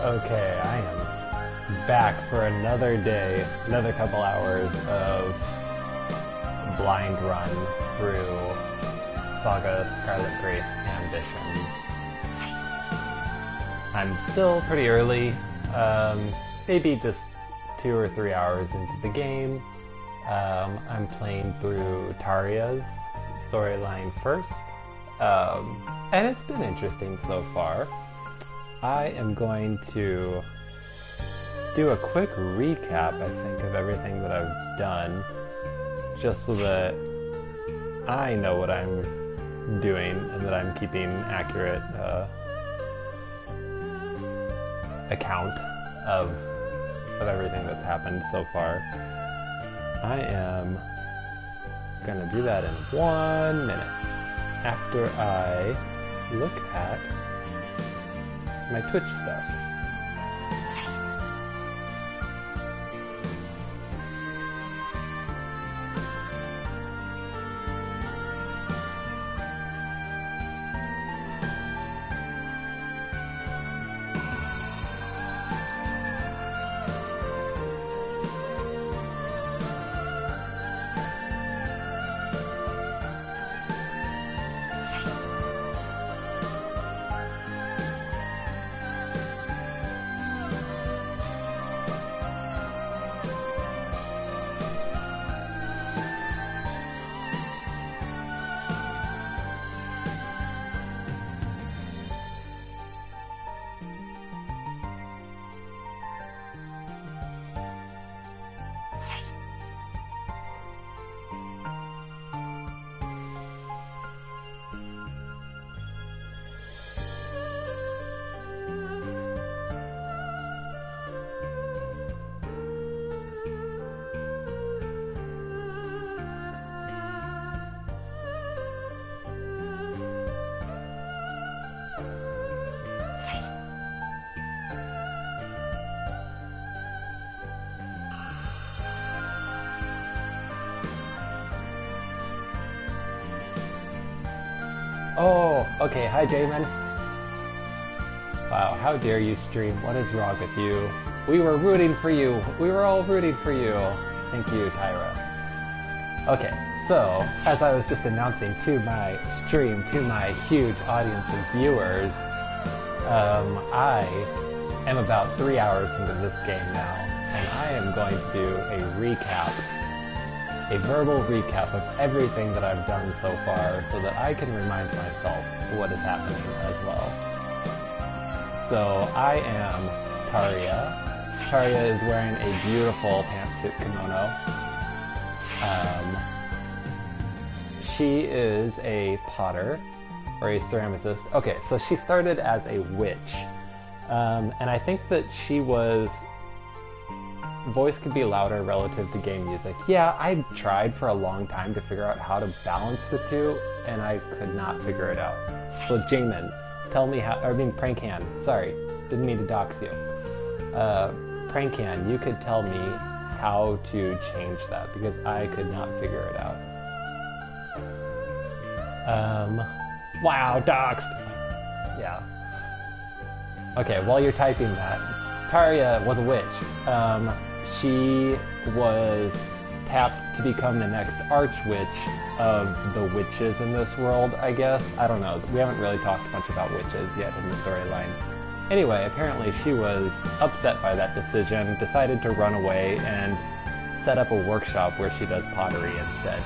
Okay, I am back for another day, another couple hours of blind run through SaGa Scarlet Grace Ambitions. I'm still pretty early, maybe just 2 or 3 hours into the game. I'm playing through Taria's storyline first, and it's been interesting so far. I am going to do a quick recap, I think, of everything that I've done, just so that I know what I'm doing and that I'm keeping accurate account of everything that's happened so far. I am gonna do that in 1 minute after I look at my Twitch stuff. Oh, okay. Hi, Jamin. Wow, how dare you stream? What is wrong with you? We were rooting for you. We were all rooting for you. Thank you, Tyra. Okay, so, as I was just announcing to my stream, to my huge audience of viewers, I am about 3 hours into this game now, and I am going to do a recap. A verbal recap of everything that I've done so far so that I can remind myself what is happening as well. So I am Taria. Taria is wearing a beautiful pantsuit kimono. She is a potter, or a ceramicist. Okay, so she started as a witch. And I think that she was... voice could be louder relative to game music. Yeah, I tried for a long time to figure out how to balance the two, and I could not figure it out. So Jamin, tell me how, Prankhan, sorry, didn't mean to dox you. Prankhan, you could tell me how to change that, because I could not figure it out. Wow, doxed! Yeah. Okay, while you're typing that, Taria was a witch. She was tapped to become the next archwitch of the witches in this world, I guess. I don't know. We haven't really talked much about witches yet in the storyline. Anyway, apparently she was upset by that decision, decided to run away, and set up a workshop where she does pottery instead.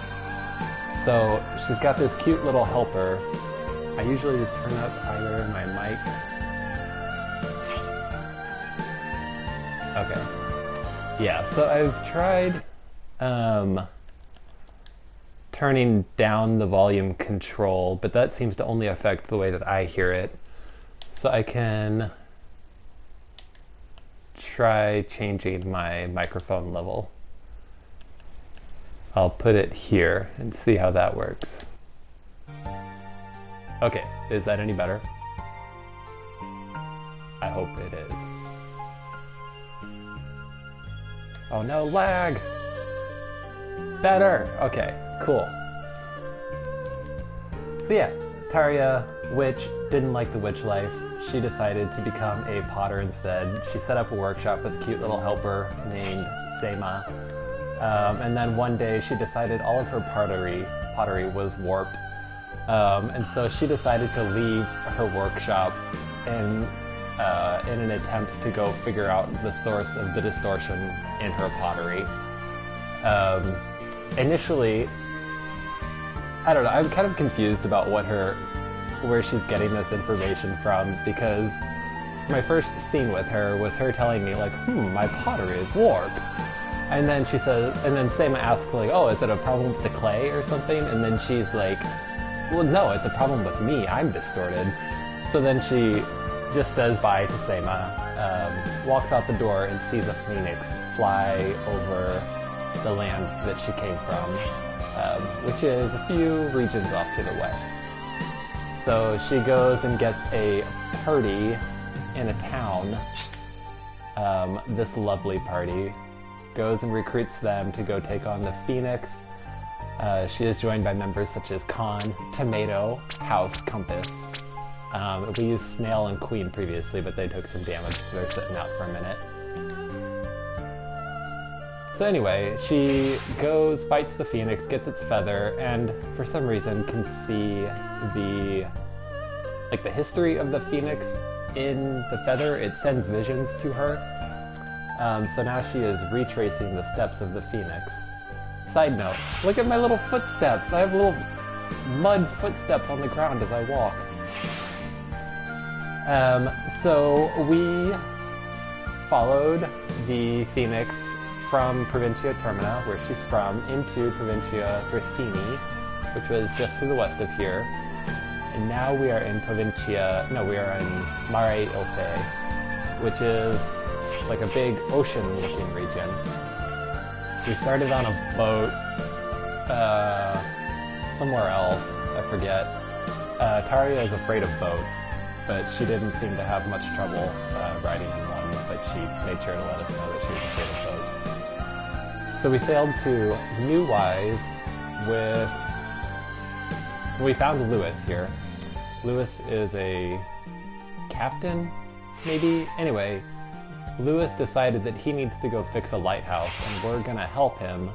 So she's got this cute little helper. I usually just turn up either my mic. Okay. Yeah, so I've tried turning down the volume control, but that seems to only affect the way that I hear it. So I can try changing my microphone level. I'll put it here and see how that works. Okay, is that any better? I hope it is. Oh no, lag! Better! Okay, cool. So yeah, Taria, witch, didn't like the witch life. she decided to become a potter instead. She set up a workshop with a cute little helper named SaGa. And then one day she decided all of her pottery was warped. And so she decided to leave her workshop in an attempt to go figure out the source of the distortion in her pottery. Initially, I don't know, I'm kind of confused about where she's getting this information from, because my first scene with her was her telling me like, my pottery is warped. And then she says, and then SaGa asks like, oh, is it a problem with the clay or something? And then she's like, well, no, it's a problem with me, I'm distorted. So then she just says bye to SaGa, walks out the door and sees a phoenix fly over the land that she came from, which is a few regions off to the west. So she goes and gets a party in a town, this lovely party, goes and recruits them to go take on the Phoenix. She is joined by members such as Khan, Tomato, House, Compass. We used Snail and Queen previously, but they took some damage, so they're sitting out for a minute. So anyway, she goes, fights the Phoenix, gets its feather, and for some reason can see the history of the Phoenix in the feather. It sends visions to her. So now she is retracing the steps of the Phoenix. Side note, look at my little footsteps. I have little mud footsteps on the ground as I walk. So we followed the Phoenix from Provincia Termina, where she's from, into Provincia Tristini, which was just to the west of here. And now we are in we are in Mare Ilpe, which is like a big ocean-looking region. We started on a boat somewhere else, I forget. Taria is afraid of boats, but she didn't seem to have much trouble riding in one, but she made sure to let us know that she was afraid of boats. So we sailed to New Wise we found Lewis here. Lewis is a captain, maybe? Anyway, Lewis decided that he needs to go fix a lighthouse, and we're gonna help him.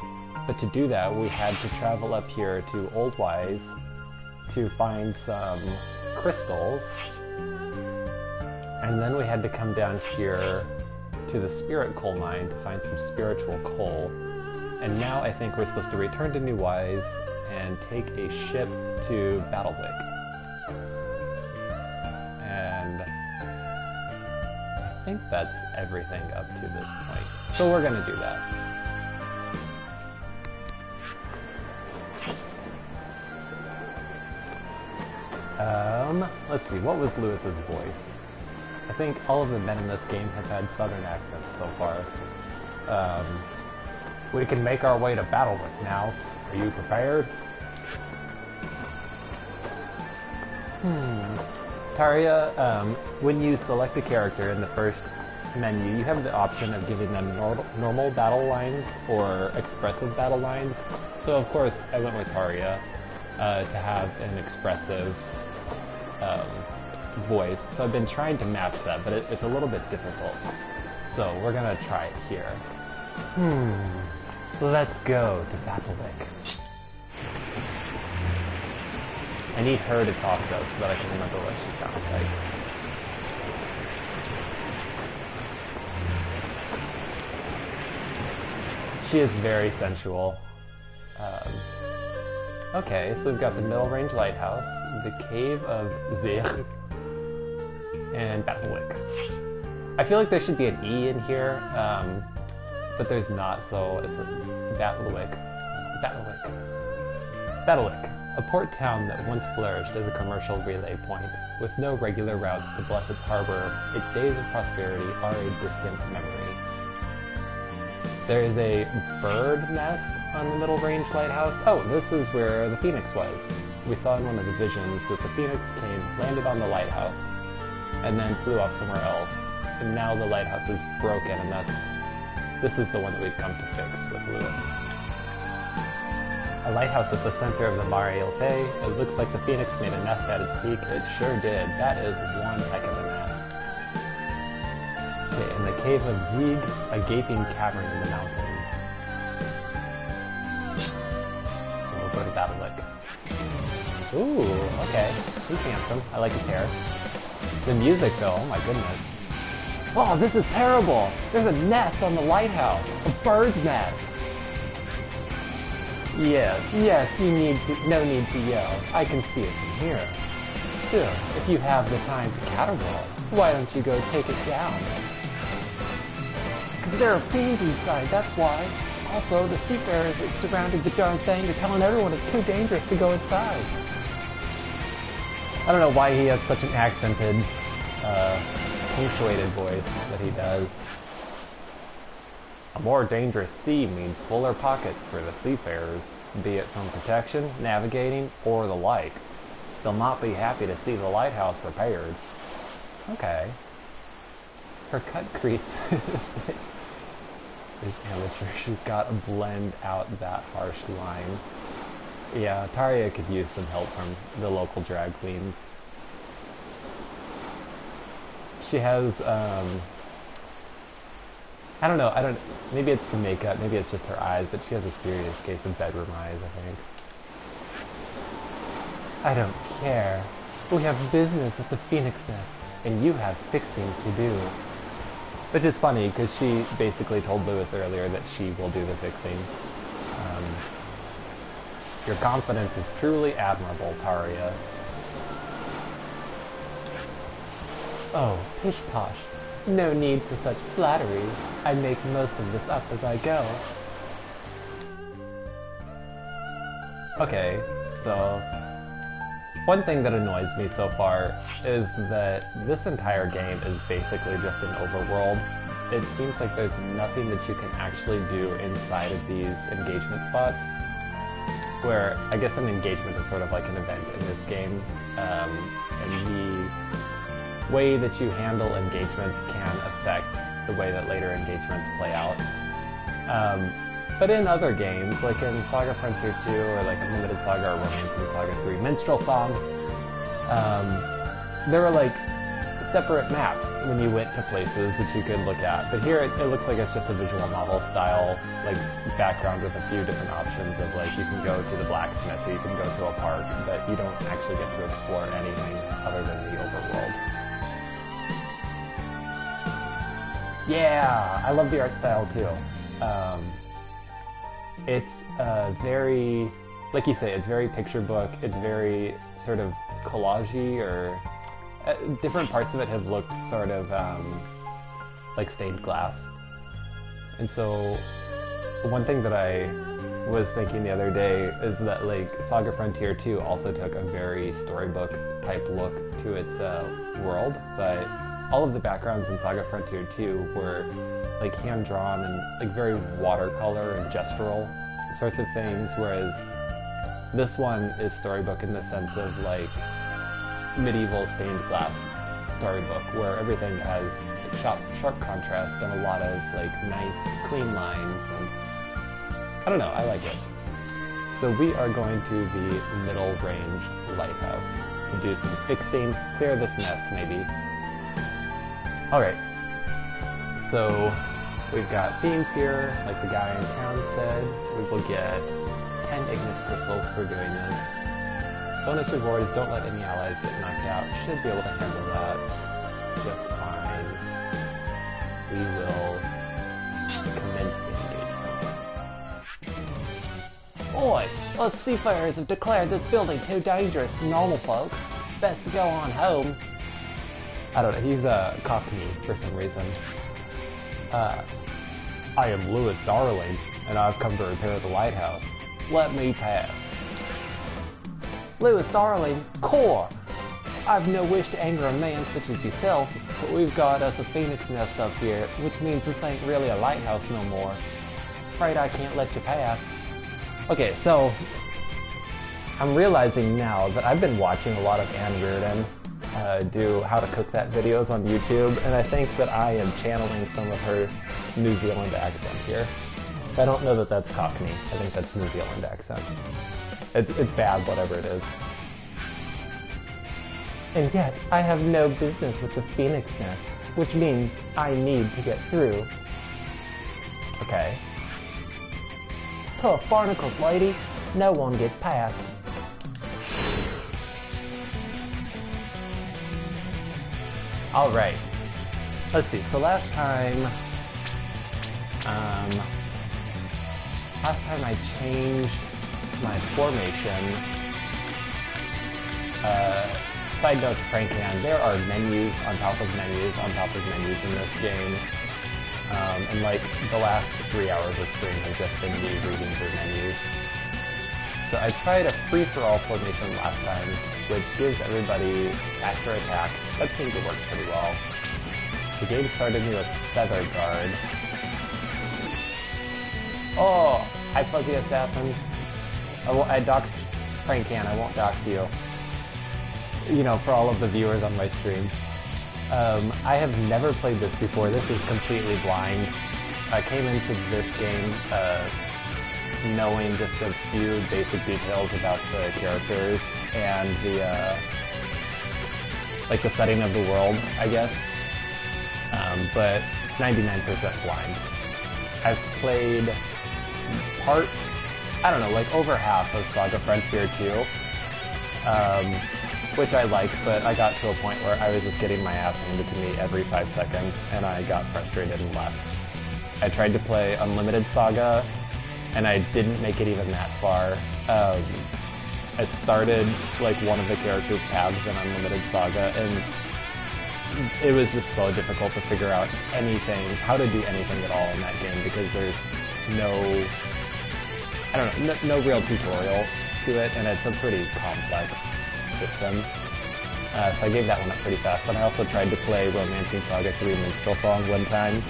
But to do that, we had to travel up here to Old Wise to find some crystals. And then we had to come down here to the spirit coal mine to find some spiritual coal. And now I think we're supposed to return to New Wise and take a ship to Battlewick. And I think that's everything up to this point. So we're gonna do that. Let's see, what was Lewis's voice? I think all of the men in this game have had southern accents so far. We can make our way to Battlewick now. Are you prepared? Taria, when you select a character in the first menu, you have the option of giving them normal battle lines or expressive battle lines. So of course I went with Taria to have an expressive voice. So I've been trying to match that, but it's a little bit difficult. So we're gonna try it here. Let's go to Battlewick. I need her to talk though, so that I can remember what she sounds like. She is very sensual. Okay, so we've got the Middle Range Lighthouse, the Cave of Zich, and Battlewick. I feel like there should be an E in here, but there's not, so it's a Battlewick. Battlewick, a port town that once flourished as a commercial relay point. With no regular routes to bless its harbor, its days of prosperity are a distant memory. There is a bird nest on the Middle Range Lighthouse. Oh, this is where the Phoenix was. We saw in one of the visions that the Phoenix landed on the lighthouse, and then flew off somewhere else. And now the lighthouse is broken, and this is the one that we've come to fix with Lewis. A lighthouse at the center of the Mare Ilpe. It looks like the Phoenix made a nest at its peak. It sure did. That is one heck of a nest. cave of Zeeg, a gaping cavern in the mountains. And we'll go to Battle Lick. Ooh, okay. He's handsome. I like his hair. The music, though, oh my goodness. Oh, this is terrible! There's a nest on the lighthouse! A bird's nest! Yes, no need to yell. I can see it from here. Still, if you have the time to caterwaul, why don't you go take it down? Because there are fiends inside, that's why. Also, the seafarers that surrounded the darn thing are telling everyone it's too dangerous to go inside. I don't know why he has such an accented, punctuated voice that he does. A more dangerous sea means fuller pockets for the seafarers, be it from protection, navigating, or the like. They'll not be happy to see the lighthouse repaired. Okay. Her cut crease is amateur. She's got to blend out that harsh line. Yeah, Taria could use some help from the local drag queens. She has, I don't know, maybe it's the makeup, maybe it's just her eyes, but she has a serious case of bedroom eyes, I think. I don't care. We have business at the Phoenix Nest, and you have fixing to do. Which is funny, because she basically told Lewis earlier that she will do the fixing. Your confidence is truly admirable, Taria. Oh, pish-posh. No need for such flattery. I make most of this up as I go. Okay, so one thing that annoys me so far is that this entire game is basically just an overworld. It seems like there's nothing that you can actually do inside of these engagement spots, where I guess an engagement is sort of like an event in this game, and the way that you handle engagements can affect the way that later engagements play out. But in other games, like in SaGa Frontier 2 or like Unlimited Saga or Romance in Saga 3, Minstrel Song, there were like separate maps when you went to places that you could look at. But here it looks like it's just a visual novel style like background with a few different options of like you can go to the blacksmith or you can go to a park, but you don't actually get to explore anything other than the overworld. Yeah, I love the art style too. It's very, like you say, it's very picture book. It's very sort of collagey, or different parts of it have looked sort of like stained glass. And so one thing that I was thinking the other day is that like SaGa Frontier 2 also took a very storybook type look to its world, but all of the backgrounds in SaGa Frontier 2 were like hand-drawn and like very watercolor and gestural sorts of things, whereas this one is storybook in the sense of like medieval stained glass storybook, where everything has sharp contrast and a lot of like nice clean lines, and I don't know, I like it. So we are going to the middle range lighthouse to do some fixing, clear this nest maybe. Alright, so we've got themes here, like the guy in town said. We will get 10 Ignis crystals for doing this. Bonus reward is don't let any allies get knocked out. Should be able to handle that just fine. We will commence the engagement. Oi! Us seafarers have declared this building too dangerous for normal folk. Best to go on home. I don't know, he's a Cockney for some reason. I am Lewis Darling, and I've come to repair the lighthouse. Let me pass. Lewis Darling, core! I've no wish to anger a man such as yourself, but we've got us a phoenix nest up here, which means this ain't really a lighthouse no more. Afraid I can't let you pass. Okay, so I'm realizing now that I've been watching a lot of Anne Reardon do how to cook that videos on YouTube, and I think that I am channeling some of her New Zealand accent here. I don't know that that's Cockney. I think that's New Zealand accent. It's bad, whatever it is. And yet, I have no business with the Phoenix Nest. which means I need to get through. Okay. Tough barnacles, lady. No one gets past. Alright. Let's see, so last time I changed my formation. Side note to Prankan, there are menus on top of menus on top of menus in this game. And like the last 3 hours of stream have just been me reading through menus. So I tried a free-for-all formation last time, which gives everybody faster attack. That seemed to work pretty well. The game started me with Feather Guard. Oh! Hi, Fuzzy Assassin. I doxed Prankan, I won't dox you. You know, for all of the viewers on my stream. I have never played this before. This is completely blind. I came into this game knowing just a few basic details about the characters and the like the setting of the world, I guess. But 99% blind. I've played like over half of SaGa Frontier 2. Which I like, but I got to a point where I was just getting my ass handed to me every 5 seconds, and I got frustrated and left. I tried to play Unlimited SaGa, and I didn't make it even that far. I started like one of the characters' paths in Unlimited SaGa, and it was just so difficult to figure out how to do anything at all in that game, because there's no real tutorial to it, and it's a pretty complex system. So I gave that one up pretty fast. And I also tried to play Romancing Saga 3 Minstrel Song one time,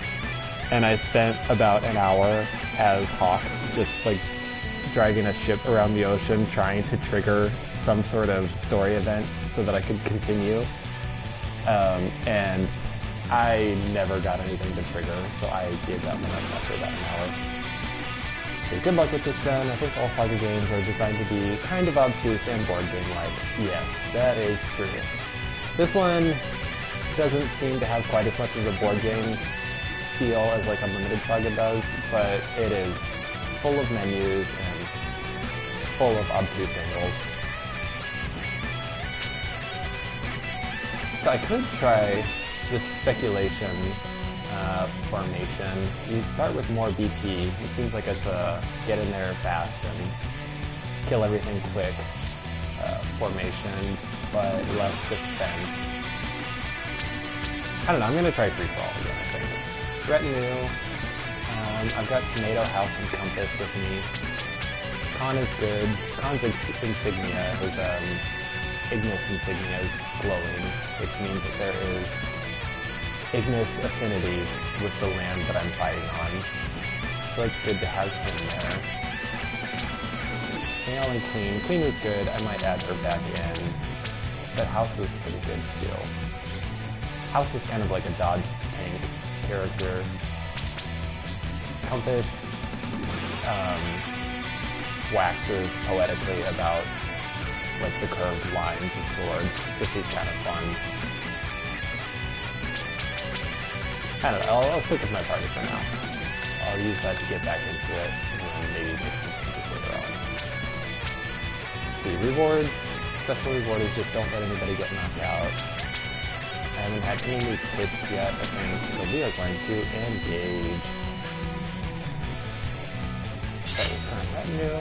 and I spent about an hour as Hawk, just like driving a ship around the ocean, trying to trigger some sort of story event so that I could continue. And I never got anything to trigger, so I gave that one up after about an hour. So good luck with this gun. I think all SaGa games are designed to be kind of obtuse and board game-like. Yes, that is true. This one doesn't seem to have quite as much of a board game feel as like Unlimited SaGa does, but it is full of menus and full of obtuse angles. So I could try this speculation formation. You start with more BP. It seems like it's a get in there fast and kill everything quick formation, but less defense. I don't know, I'm gonna try free for all again, I think. Retinue. I've got Tomato, House, and Compass with me. Con is good. Con's insignia is Ignis insignia is glowing, which means that there is Ignis affinity with the land that I'm fighting on. So it's good to have him there. Snail and Queen. Queen is good. I might add her back in. But House is pretty good too. House is kind of like a dodge tank character. Compass waxes poetically about like the curved lines of swords. This is kind of fun. I don't know, I'll stick with my party for now. I'll use that to get back into it, and then maybe make some changes later on. The rewards, special reward is just don't let anybody get knocked out. I haven't had any new kits yet, I think, so we are going to engage. Okay, current retinue.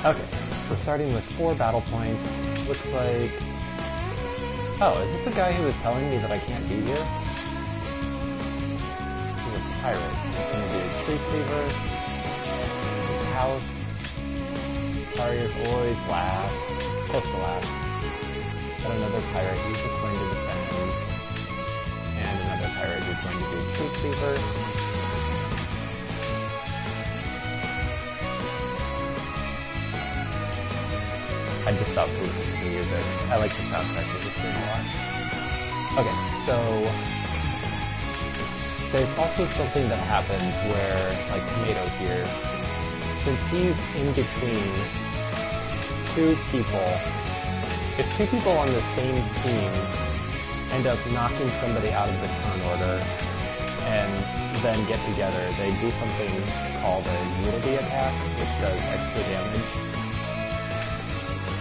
Okay, so starting with 4 battle points. Looks like... Oh, is this the guy who was telling me that I can't be here? He's a pirate. He's gonna do Tree Cleaver, House, Warriors always last, close to last. Got another pirate, he's just going to defend. And another pirate who's going to do Tree Cleaver. I just stopped listening to the music. I like the soundtrack of this game a lot. Okay, so there's also something that happens where, like Tomato here, since he's in between if two people on the same team end up knocking somebody out of the turn order and then get together, they do something called a unity attack, which does extra damage.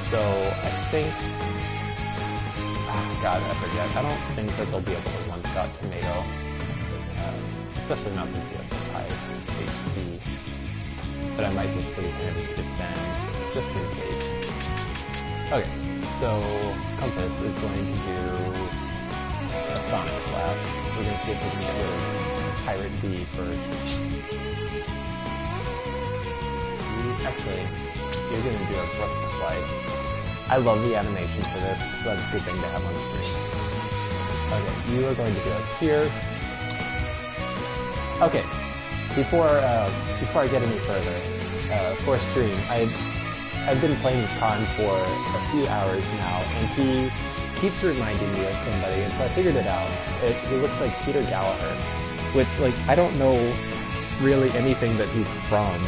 So I think, God, I forget. I don't think that they'll be able to one-shot Tomato, especially not since he has such high HP. But I might just leave him to defend, just in case. Okay, so Compass is going to do a Sonic Slash. We're going to see if we can get rid of Pirate B first. Actually, you're going to do a Brusque Slice. I love the animation for this, so that's a good thing to have on screen. Okay, you are going to do a Pierce. Okay, before I get any further, for stream, I've been playing with Khan for a few hours now, and he keeps reminding me of somebody, and so I figured it out. He looks like Peter Gallagher, which, like, I don't know really anything that he's from,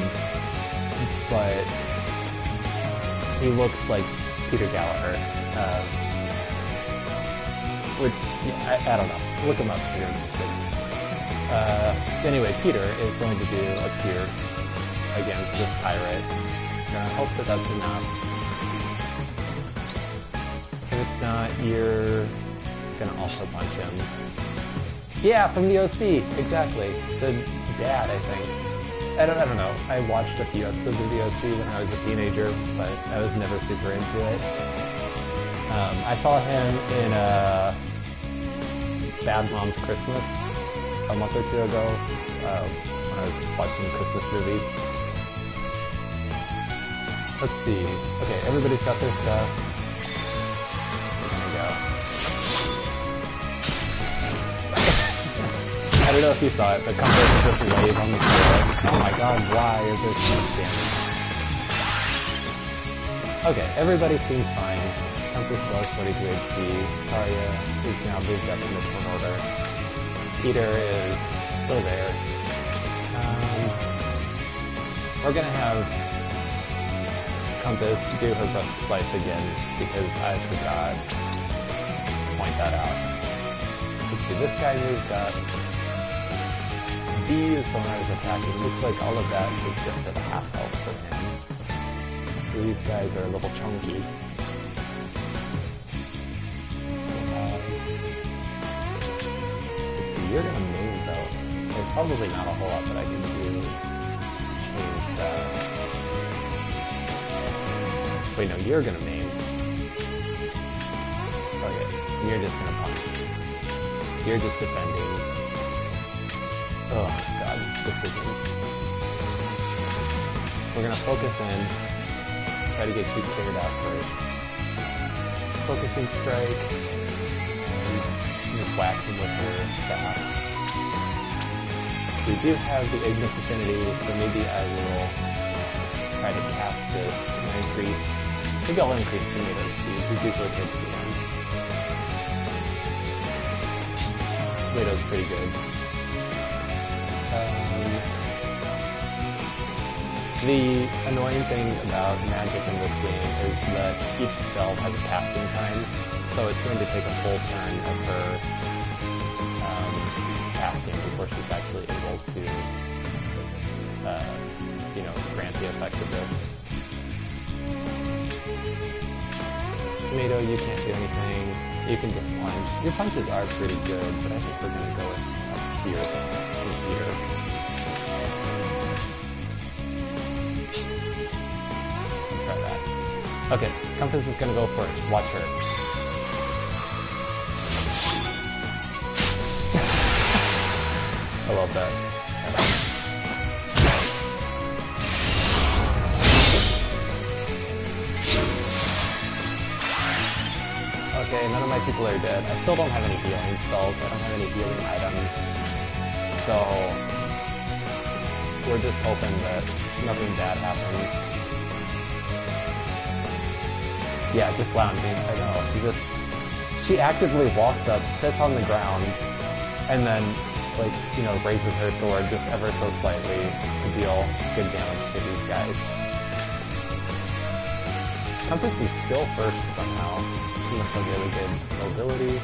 but he looks like Peter Gallagher, which, yeah, I don't know. Look him up if you're interested. Anyway, Peter is going to do a Pierce against this pirate. I'm gonna hope that that's enough. If it's not, you're gonna also punch him. Yeah, from the OC, exactly. The dad, I think. I don't know. I watched a few episodes of the OC when I was a teenager, but I was never super into it. I saw him in Bad Moms Christmas a month or two ago when I was watching Christmas movies. Let's see. Okay, everybody's got their stuff. We're gonna go. I don't know if you saw it, but Compass just laid on the floor. Oh my god, why is there so much damage? Okay, everybody seems fine. Compass still has 42 HP. Tarya is now moved up in the turn order. Peter is still there. We're gonna have Compass do her Brusque Slice again, because I forgot to point that out. Let's see, this guy moved up. B is the one I was attacking. Looks like all of that is just at a half health for him. So these guys are a little chunky. Let's see, you're gonna move though. There's probably not a whole lot that I can do to change that. Wait, no, you're gonna main. Okay, you're just gonna punch. You're just defending. Oh god, decisions. We're gonna focus in. Try to get you cleared out first. Focusing strike. And just wax him with her staff. We do have the Ignis Affinity, so maybe I will try to cast this and increase. I think I'll increase Tomato speed. He's usually good to the end. Tomato's pretty good. The annoying thing about magic in this game is that each spell has a casting time, so it's going to take a full turn of her casting before she's actually able to, grant the effect of this. Tomato, you can't do anything. You can just punch. Your punches are pretty good, but I think we're going to go with a Pierce from here. Okay, Compass is gonna go first. Watch her. I love that. Okay, none of my people are dead. I still don't have any healing spells. I don't have any healing items. So we're just hoping that nothing bad happens. Yeah, just lounging. I know. She actively walks up, sits on the ground, and then, raises her sword just ever so slightly to deal good damage to these guys. Compass is still first somehow. He must have really good mobility.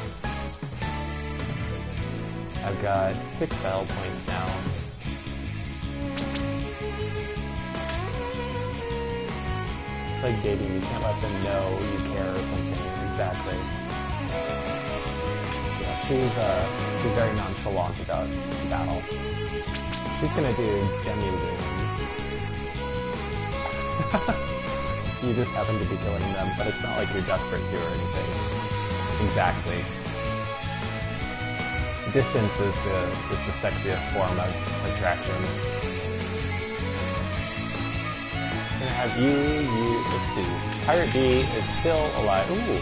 I've got 6 battle points now. It's like dating, you can't let them know you care or something. Exactly. Yeah, she's very nonchalant about battle. She's gonna do Demi-Loon. You just happen to be killing them, but it's not like you're desperate to or anything. Exactly. Distance is the sexiest form of attraction. I'm gonna have let's see. Pirate B is still alive. Ooh.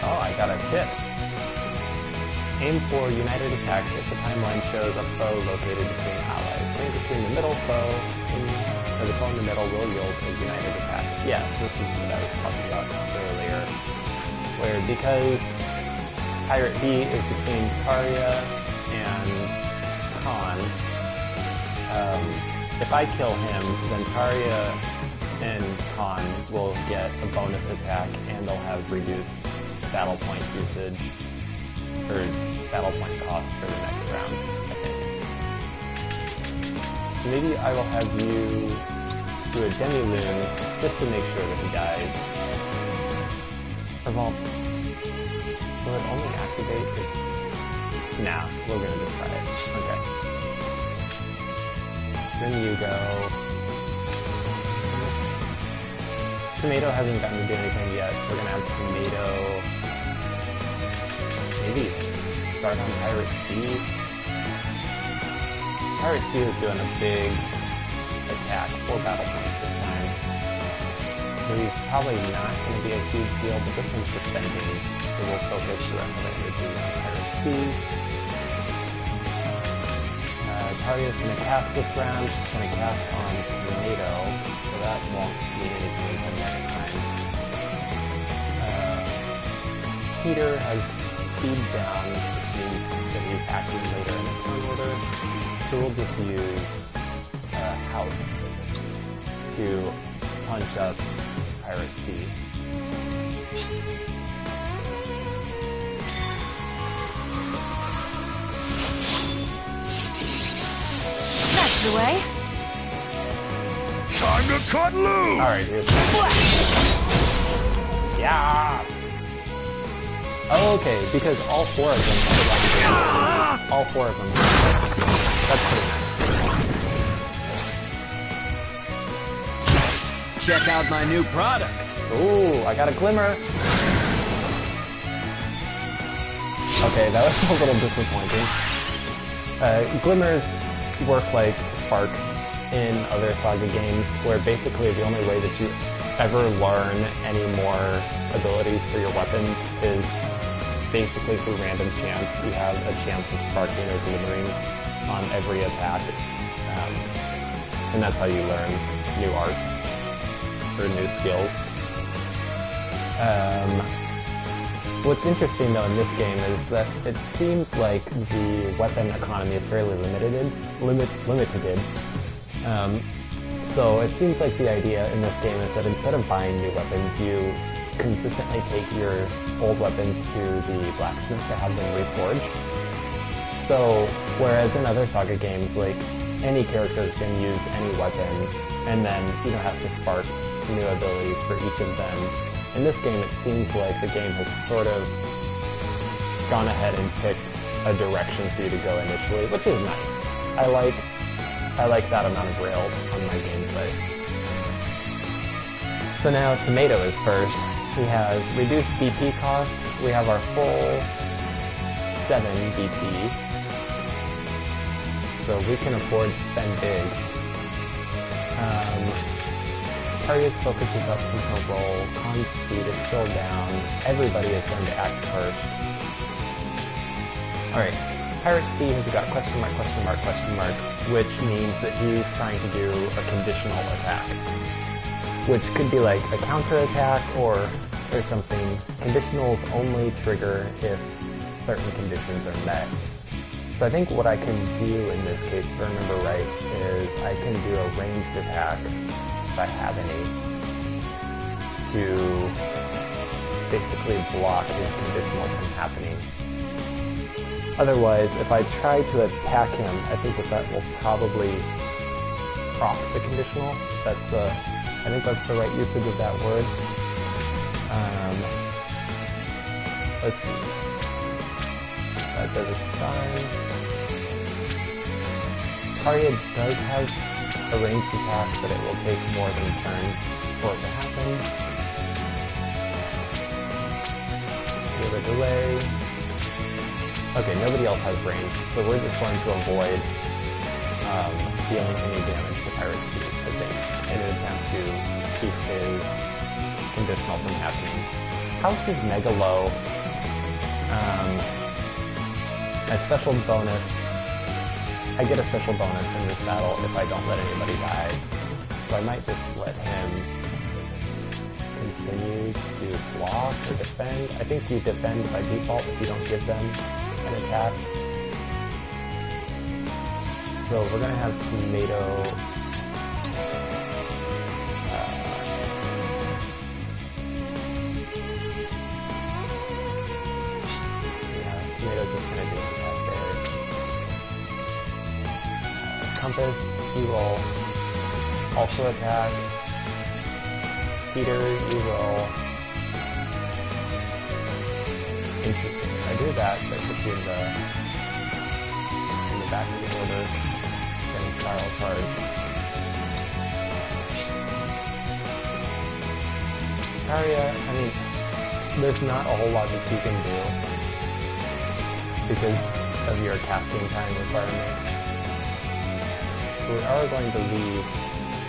Oh, I got a tip. Aim for united attacks if the timeline shows a foe located between allies. Aim between the middle foe or the foe in the middle will yield a united attack. Yes, this is what I was talking about earlier. Where because Pirate B is between Tarja and Khan, if I kill him, then Tarja and Khan will get a bonus attack and they'll have reduced battle point usage, or battle point cost for the next round, I think. So maybe I will have you do a Demi-Loon just to make sure that he dies. Will it only activate if... Nah, we're gonna just try it. Okay. Then you go... Tomato hasn't gotten to do anything yet, so we're gonna have Tomato... Maybe start on Pirate C? Pirate C is doing a big attack, 4 battle points this time. So he's probably not going to be a huge deal, but this one's defending, so we'll focus the rest of the energy on Pirate C. Tarja's going to cast this round, she's going to cast on Tomato, so that won't mean anything until next time. Peter has speed down, which means that he's acting later in the turn order, so we'll just use House to punch up Pirate C. That's the way. Time to cut loose! Alright, here's yeah! Oh, okay, because all 4 of them are all 4 of them. That's pretty nice. Check out my new product. Ooh, I got a glimmer. Okay, that was a little disappointing. Glimmers work like sparks in other SaGa games, where basically the only way that you ever learn any more abilities for your weapons is basically through random chance. You have a chance of sparking or glimmering on every attack, and that's how you learn new arts or new skills. What's interesting though in this game is that it seems like the weapon economy is fairly limited. So it seems like the idea in this game is that instead of buying new weapons, you consistently take your old weapons to the blacksmith to have them reforged. So whereas in other SaGa games, like any character can use any weapon and then has to spark new abilities for each of them. In this game, it seems like the game has sort of gone ahead and picked a direction for you to go initially, which is nice. I like that amount of rails on my gameplay. So now Tomato is first. He has reduced BP cost. We have our full 7 BP. So we can afford to spend big. Tarja's focus is up from her roll. Khan's speed is still down. Everybody is going to act first. Alright, Pirate C has got question mark, which means that he's trying to do a conditional attack. Which could be like a counter attack or something. Conditionals only trigger if certain conditions are met. So I think what I can do in this case, if I remember right, is I can do a ranged attack, if I have any. to basically block his conditional from happening. Otherwise, if I try to attack him, I think that will probably proc the conditional. I think that's the right usage of that word. Let's see. That does a stun. Karya does have a ranged attack, but it will take more than a turn for it to happen. Give a delay. Okay, nobody else has range, so we're just going to avoid dealing any damage to Pirate's Teeth, I think, in an attempt to keep his conditional from happening. House is mega low. My special bonus, I get a special bonus in this battle if I don't let anybody die, so I might just let him continue to block or defend. I think you defend by default if you don't give them an attack. So we're gonna have Tomato. Yeah, Tomato's just gonna do that there. Compass, you will also attack. Peter, you will. Interesting. I do that, that puts you in the back of the order. Getting spiral charge. Karya, I mean, there's not a whole lot that you can do because of your casting time requirement. So we are going to leave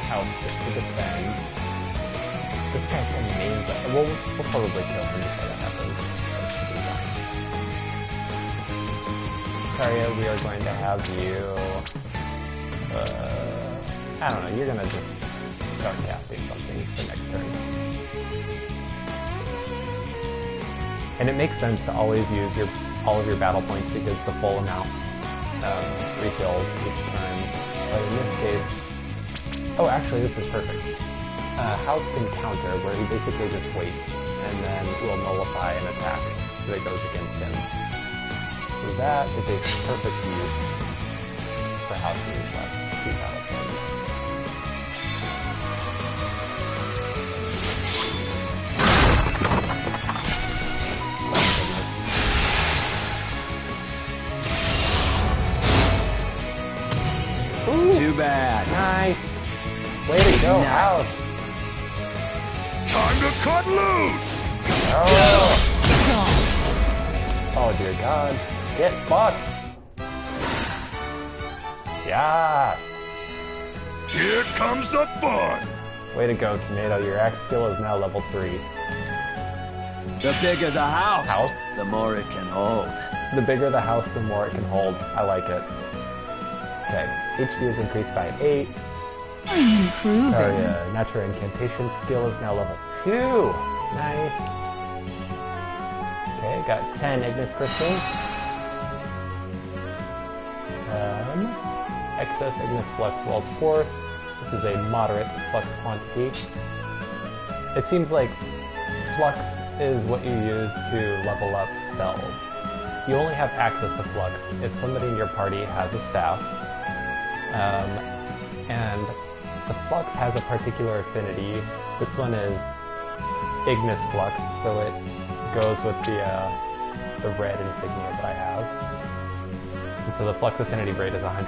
House just to defend. This guy's a main guy. We'll probably kill him before that happens. That should be fine. Karya, we are going to have you... I don't know, you're gonna just start casting something for next turn. And it makes sense to always use all of your battle points because the full amount refills each turn. But in this case... Oh, actually, this is perfect. House can counter, where he basically just waits, and then will nullify an attack that goes against him. So that is a perfect use for House in these last 2 battle points. Ooh, too bad. Nice! Way to go, House! Time to cut loose! Oh dear God. Get fucked! Yes! Here comes the fun! Way to go, Tomato. Your axe skill is now level 3. The bigger the house, House? the more it can hold. The bigger the house, the more it can hold. I like it. Okay, HP is increased by 8. I'm improving. Sorry, natural incantation skill is now level 2. Nice. Okay, got 10 Ignis crystals. Excess Ignis flux wells forth. This is a moderate flux quantity. It seems like flux is what you use to level up spells. You only have access to flux if somebody in your party has a staff. And the flux has a particular affinity. This one is Ignis flux, so it goes with the red insignia that I have. And so the flux affinity rate is 100%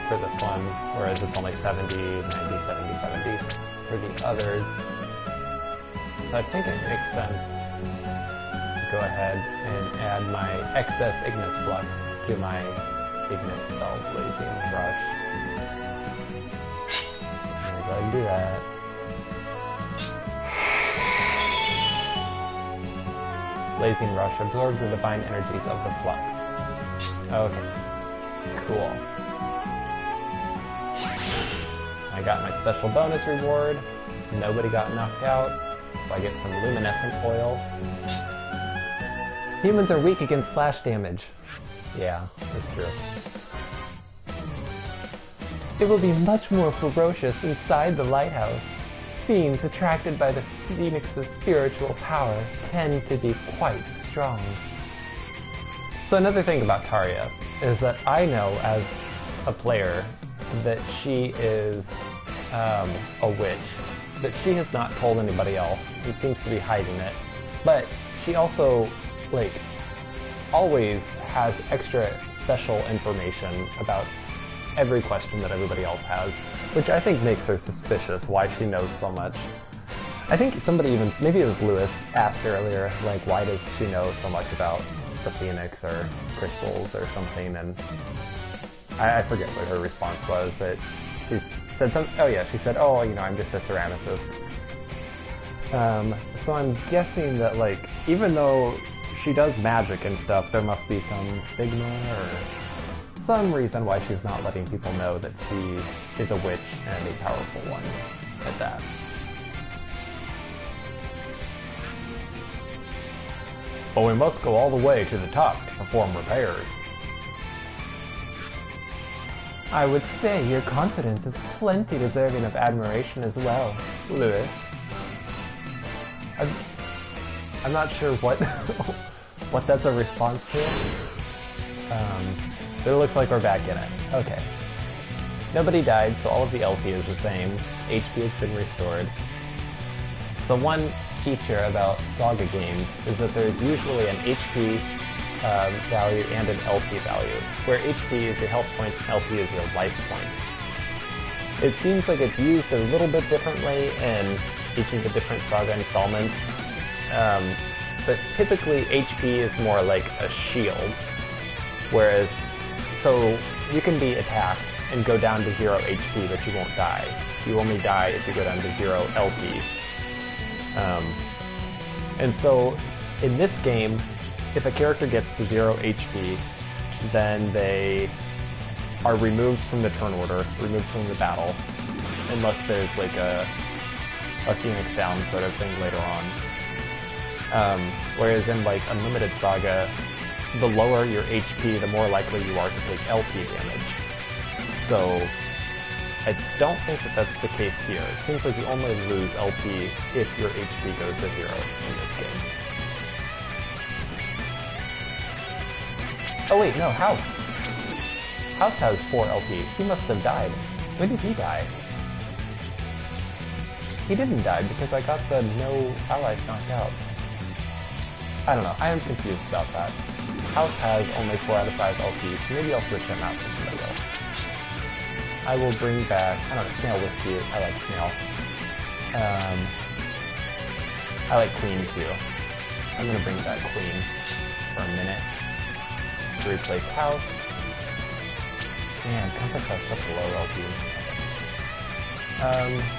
for this one, whereas it's only 70, 90, 70, 70 for the others. So I think it makes sense to go ahead and add my excess Ignis flux to my Ignis spell, Blazing Rush. I'm gonna go ahead and do that. Blazing Rush absorbs the divine energies of the flux. Okay, cool. I got my special bonus reward. Nobody got knocked out, so I get some luminescent oil. Humans are weak against slash damage. Yeah, that's true. It will be much more ferocious inside the lighthouse. fiends attracted by the Phoenix's spiritual power tend to be quite strong. So another thing about Taria is that I know as a player that she is a witch, but she has not told anybody else and seems to be hiding it. But she also, like, always has extra special information about every question that everybody else has, which I think makes her suspicious why she knows so much. I think somebody even, maybe it was Lewis, asked earlier, like, why does she know so much about the Phoenix or crystals or something, and I forget what her response was, but she said something, oh yeah, she said, oh, you know, I'm just a ceramicist. So I'm guessing that, like, even though she does magic and stuff, there must be some stigma or some reason why she's not letting people know that she is a witch and a powerful one at that. But we must go all the way to the top to perform repairs. I would say your confidence is plenty deserving of admiration as well, Lewis. I'm not sure what what that's a response to. But it looks like we're back in it. Okay. Nobody died, so all of the LP is the same. HP has been restored. So one feature about SaGa games is that there's usually an HP value and an LP value, where HP is your health points and LP is your life points. It seems like it's used a little bit differently in each of the different SaGa installments, but typically HP is more like a shield, whereas, so you can be attacked and go down to 0 HP, but you won't die. You only die if you go down to 0 LP. And so, in this game, if a character gets to 0 HP, then they are removed from the turn order, removed from the battle, unless there's like a Phoenix down sort of thing later on. Whereas in like Unlimited SaGa, the lower your HP, the more likely you are to take LP damage. So I don't think that that's the case here. It seems like you only lose LP if your HP goes to 0 in this game. Oh wait, no, House. House has 4 LP. He must have died. When did he die? He didn't die because I got the no allies knocked out. I don't know, I am confused about that. House has only 4 out of 5 LP, so maybe I'll switch him out for somebody else. I will bring back, I don't know, Snail was cute. I like Snail. I like Queen too. I'm gonna bring back Queen for a minute to replace House. Man, Compass has such a low LP.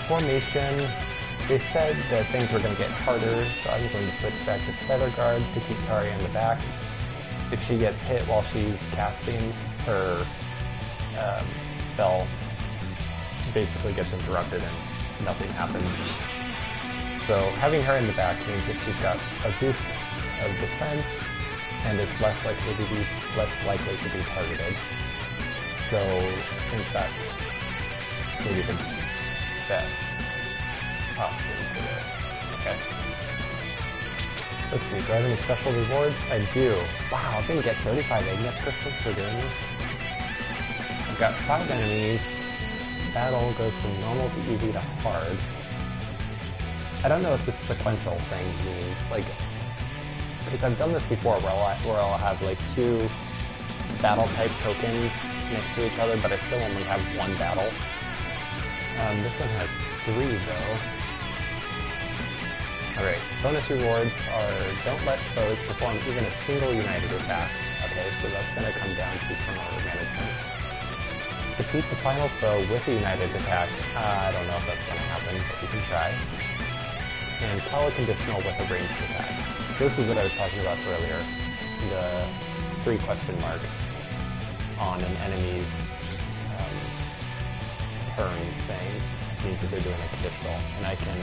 Formation, they said that things were going to get harder, so I'm going to switch back to Feather Guard to keep Taria in the back. If she gets hit while she's casting, her spell basically gets interrupted and nothing happens. So having her in the back means that she's got a boost of defense and is less likely to be targeted. So I think that's maybe the best option for this. Okay. Let's see, do I have any special rewards? I do. Wow, I'm gonna get 35 Ignis crystals for doing this. I've got 5 enemies. Battle goes from normal to easy to hard. I don't know if this sequential thing means, like, because I've done this before where I'll have like 2 battle type tokens next to each other, but I still only have 1 battle. This one has 3 though. Alright, bonus rewards are don't let foes perform even a single united attack. Okay, so that's going to come down to turn order management. Defeat the final foe with a united attack. I don't know if that's going to happen, but we can try. And call a conditional with a ranged attack. This is what I was talking about earlier. The 3 question marks on an enemy's turn thing means that they're doing a conditional. And I can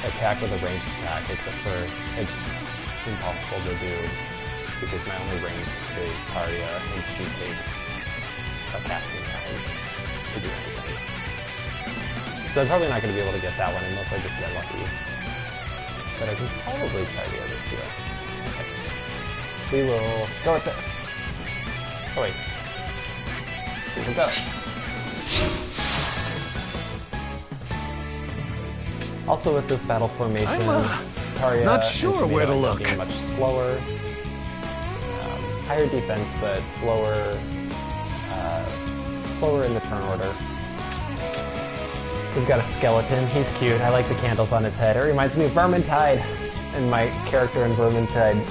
attack with a ranged attack, except for it's impossible to do because my only range is Taria and she takes a casting time to do anything. So I'm probably not going to be able to get that one unless I just get lucky. But I can probably try the other two. Okay. We will go with this. Oh wait. We will go. Also with this battle formation, Tarja not sure where to look. Being much slower. Higher defense, but slower slower in the turn order. We've got a skeleton. He's cute. I like the candles on his head. It reminds me of Vermintide and my character in Vermintide,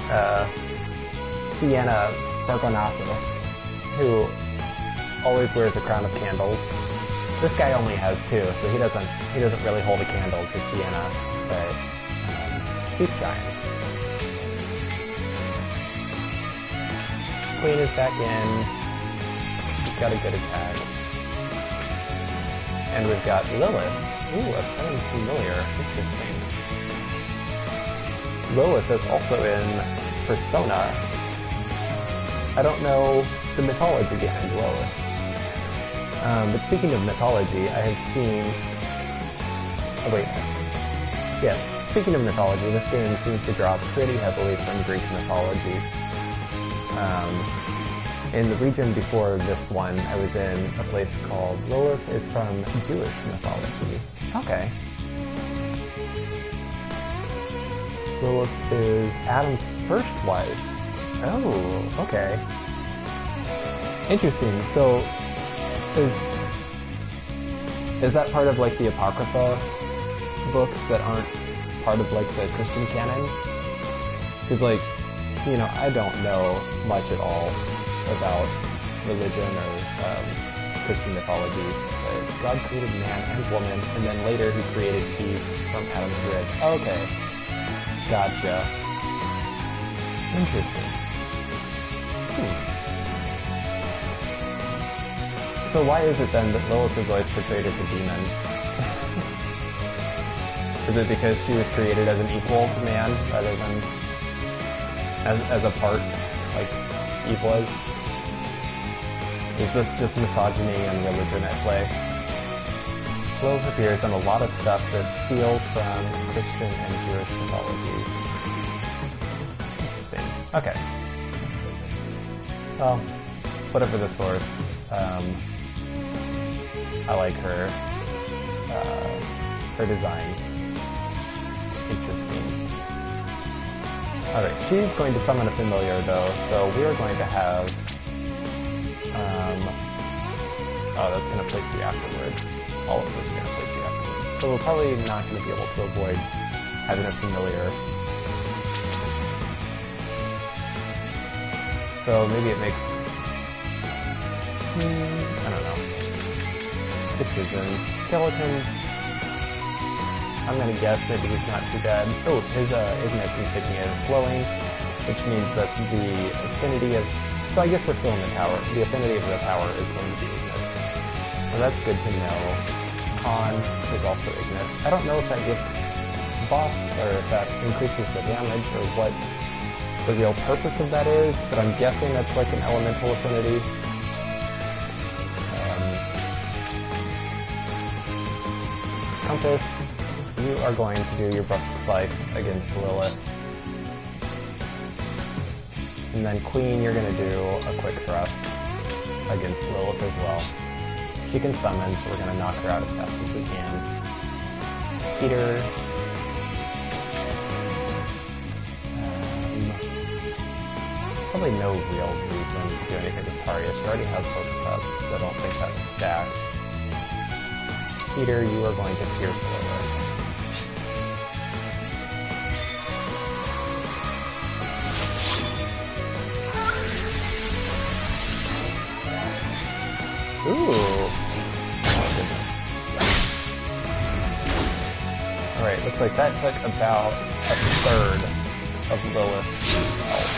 Sienna Bargonasis, who always wears a crown of candles. This guy only has two, so he doesn't really hold a candle to Sienna, but he's trying. Queen is back in. He's got a good attack. And we've got Lilith. Ooh, a 7 familiar. Interesting. Lilith is also in Persona. I don't know the mythology behind Lilith. But speaking of mythology, I have seen... Oh wait. Yeah, speaking of mythology, this game seems to draw pretty heavily from Greek mythology. In the region before this one, I was in a place called Lilith is from Jewish mythology. Okay. Lilith is Adam's first wife. Oh, okay. Interesting. So, is that part of like the Apocrypha books that aren't part of like the Christian canon? Because like, you know, I don't know much at all about religion or Christian mythology, but God created man and woman, and then later he created Eve from Adam's rib. Okay. Gotcha. Interesting. So why is it then that Lilith is always portrayed as a demon? Is it because she was created as an equal to man rather than as a part, like Eve was? Is this just misogyny and religion at play? Lilith appears in a lot of stuff that steals from Christian and Jewish mythologies. Interesting. Okay. Well, whatever the source, I like her design. Interesting. Alright, she's going to summon a familiar though, so we are going to have oh, that's going to place you afterwards. All of this are going to place you afterwards. So we're probably not going to be able to avoid having a familiar. So maybe it makes... I don't know. Decisions. Skeleton. I'm going to guess maybe he's not too bad. Oh, his Ignis insignia is glowing, which means that the affinity of... So I guess we're still in the tower. The affinity of the tower is going to be Ignis. So that's good to know. Con is also Ignis. I don't know if that gives buffs or if that increases the damage or what the real purpose of that is, but I'm guessing that's like an elemental affinity. Compass, you are going to do your brusque slice against Lilith. And then Queen, you're going to do a quick thrust against Lilith as well. She can summon, so we're going to knock her out as fast as we can. Peter. Probably no real reason to do anything with Tarja. She already has focus up, so I don't think that stacks. Peter, you are going to pierce Lilith. Ooh! Oh, goodness. Alright, looks like that took about a third of Lilith's health.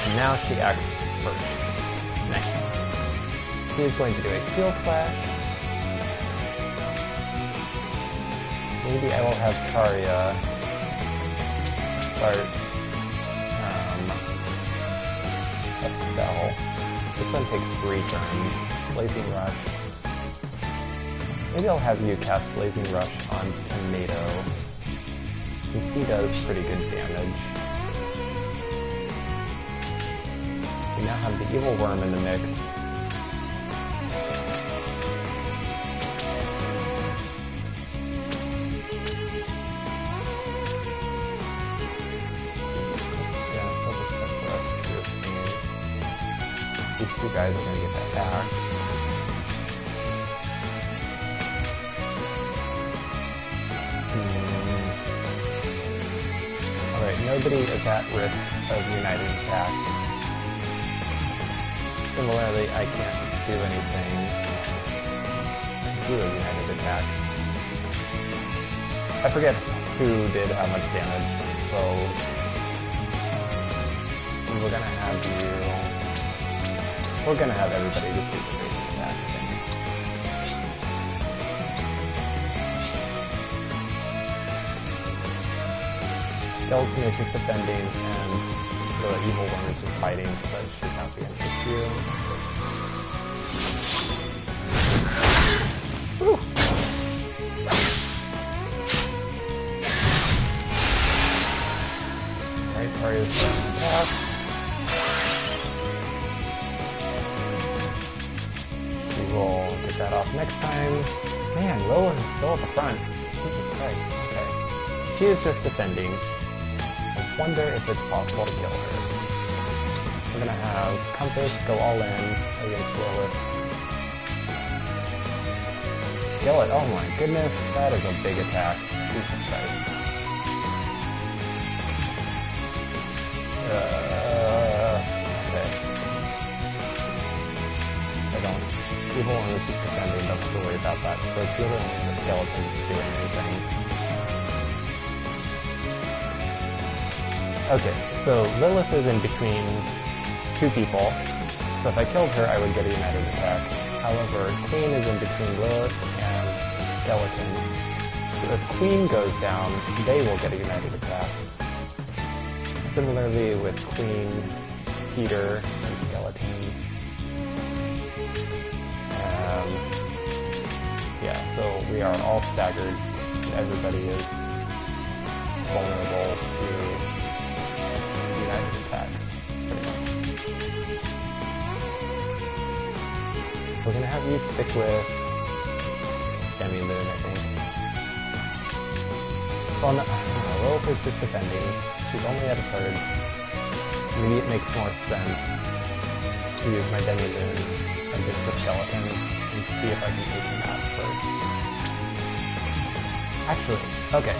And now she acts first. Next. She is going to do a Steel Slash. Maybe I will have Tarja start a spell. This one takes 3 turns. Blazing Rush. Maybe I'll have you cast Blazing Rush on Tomato, since he does pretty good damage. We now have the Evil Worm in the mix. These two guys are going to get attacked. Alright, nobody is at risk of United Attack. Similarly, I can't do anything. Do a United Attack. I forget who did how much damage, so we're going to have you... We're gonna have everybody just do the basic attack, I think. Skeleton is just defending, and the Evil One is just fighting, so that should not be an issue. Woo! Alright, Tarya's going to attack. We'll get that off next time. Man, Lilith is still at the front. Jesus Christ. Okay. She is just defending. I wonder if it's possible to kill her. I'm gonna have Compass go all in against Lilith. Kill it. Oh my goodness. That is a big attack. Jesus Christ. Okay. Evil One is just defending, don't have to worry about that. So it's really only the skeleton that's doing anything. Okay, so Lilith is in between two people. So if I killed her, I would get a United Attack. However, Queen is in between Lilith and Skeleton. So if Queen goes down, they will get a United Attack. Similarly with Queen, Peter, and Skeleton. Yeah, so we are all staggered. Everybody is vulnerable to United attacks, pretty much. We're gonna have you stick with Demi Loon, I think. Well, no, Lilith is just defending. She's only at a third. Maybe it makes more sense to use my Demi Loon against the skeleton and see if I can take him out first. Actually, okay.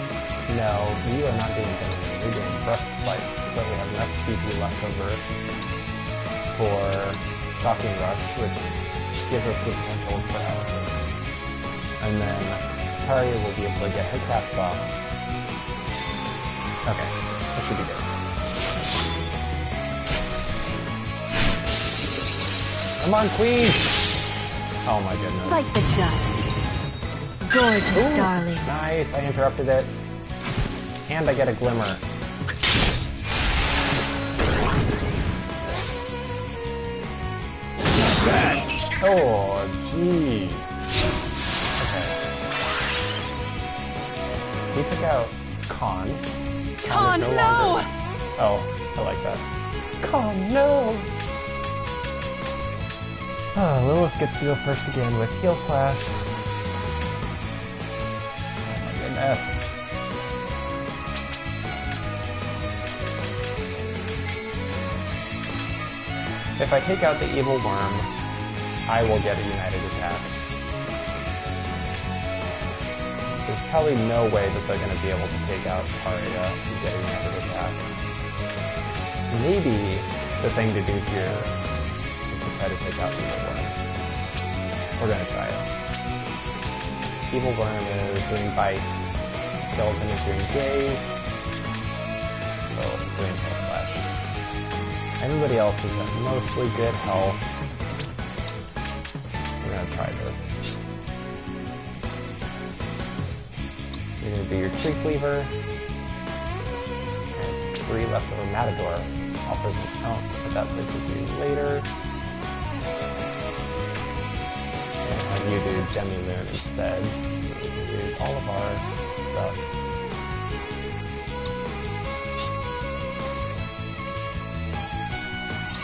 No, you are not doing Demi Loon. You're doing Thrust Slice. So we have enough PP left over for Shocking Rush, which gives us the potential for paralysis. And then Tarya will be able to get her cast off. Okay, that should be good. Come on, Queen! Oh my goodness. Like the dust. Gorgeous, Ooh, darling. Nice, I interrupted it. And I get a glimmer. Oh, jeez. Okay. He took out Khan. Khan, is no! longer... Oh, I like that. Khan, no! Oh, Lilith gets to go first again with Heal Slash. Oh my goodness. If I take out the Evil Worm, I will get a United Attack. There's probably no way that they're going to be able to take out Tarya and get a United Attack. Maybe the thing to do here is to try to take out the Evil Worm. We're going to try it. Evil Worm is doing Bite. Skeleton is doing Gaze. Lilith is doing Heal Slash. Everybody else is at mostly good health. We're gonna try this. You're gonna do your Tree Cleaver. And 3 left over Matador. Offers an out, but that places you later. And And you do Demi Moon instead. So we can use all of our stuff.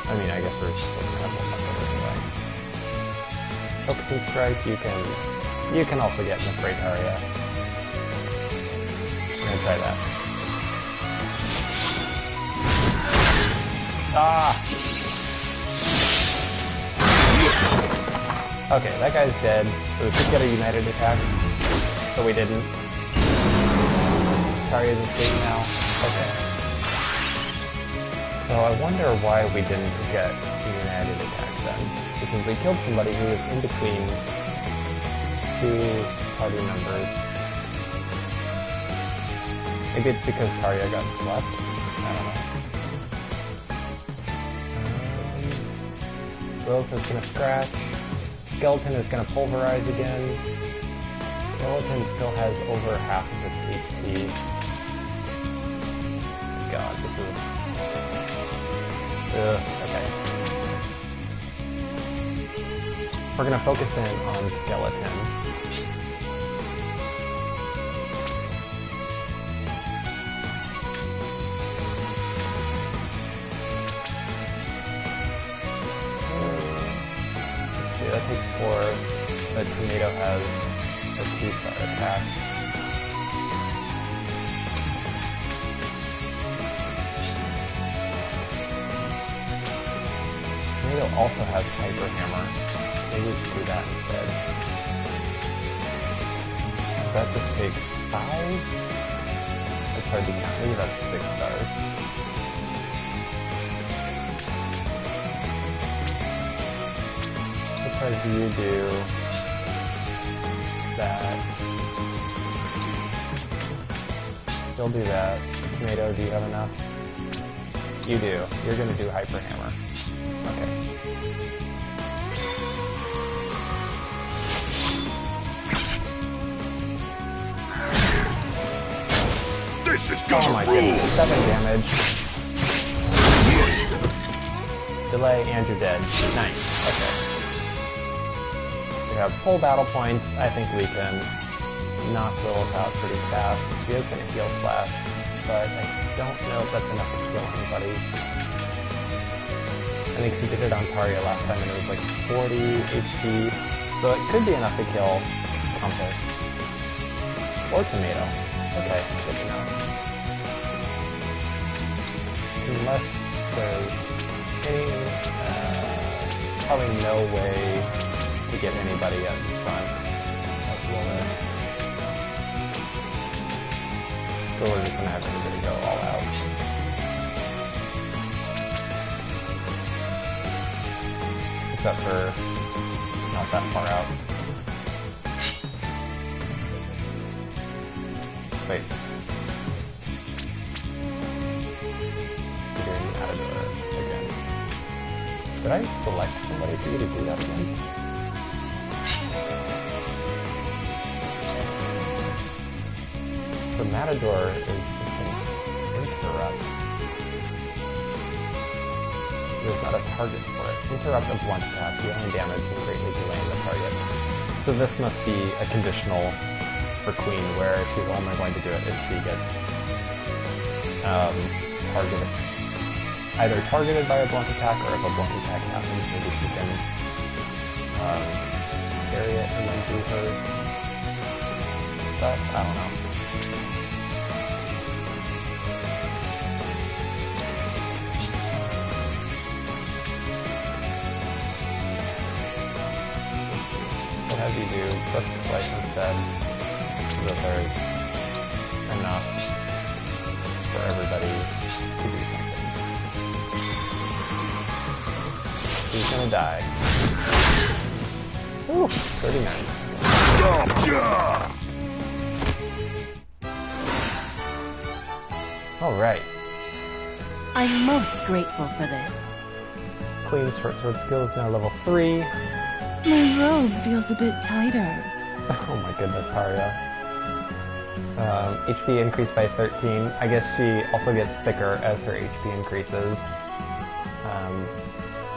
I mean, I guess we're still gonna have one left over anyway. Focusing Strike, you can also get in the Freight area. I'm gonna try that. Ah! Okay, that guy's dead, so we should get a united attack. So we didn't. Tarya's escape now. Okay. So I wonder why we didn't get a united attack then. Because we killed somebody who was in between two party members. Maybe it's because Tarya got slept. I don't know. Growth is gonna scratch. Skeleton is gonna pulverize again. Skeleton still has over half of its HP. God, this is... okay. We're gonna focus in on Skeleton. That takes 4. The tomato has a 2-star attack. Tomato also has Hyper Hammer. Maybe we should do that instead. Does that just take 5? It's hard to count. Maybe that's 6 stars. Because you do that. You'll do that. Tomato, do you have enough? You do. You're gonna do Hyper Hammer. Okay. This is gonna oh my rule. goodness, 7 damage. Delay and you're dead. Nice. Okay. We have full battle points. I think we can knock Lilith out pretty fast. She is going to heal Slash, but I don't know if that's enough to kill anybody. I think she did it on Tarya last time and it was like 40 HP, so it could be enough to kill Compass. Or Tomato. Okay, good to know. Unless there's any, probably no way to get anybody up in front of Lilith. So we're just gonna have everybody go all out. Except for not that far out. Wait. You're doing Matador against. Did I select somebody for you to do that against? So Matador is just an interrupt. There's not a target for it. Interrupt a blunt attack, dealing damage and greatly delaying the target. So this must be a conditional for Queen, where she's only going to do it if she gets targeted. Either targeted by a blunt attack, or if a blunt attack happens, maybe she can parry it and then do her stuff. I don't know. What have you do? Press the slice instead, so that there's enough for everybody to do something. He's gonna die. Ooh, 39. Alright. I'm most grateful for this. Queen's short sword skill is now level 3. My robe feels a bit tighter. Oh my goodness, Tarya. HP increased by 13. I guess she also gets thicker as her HP increases.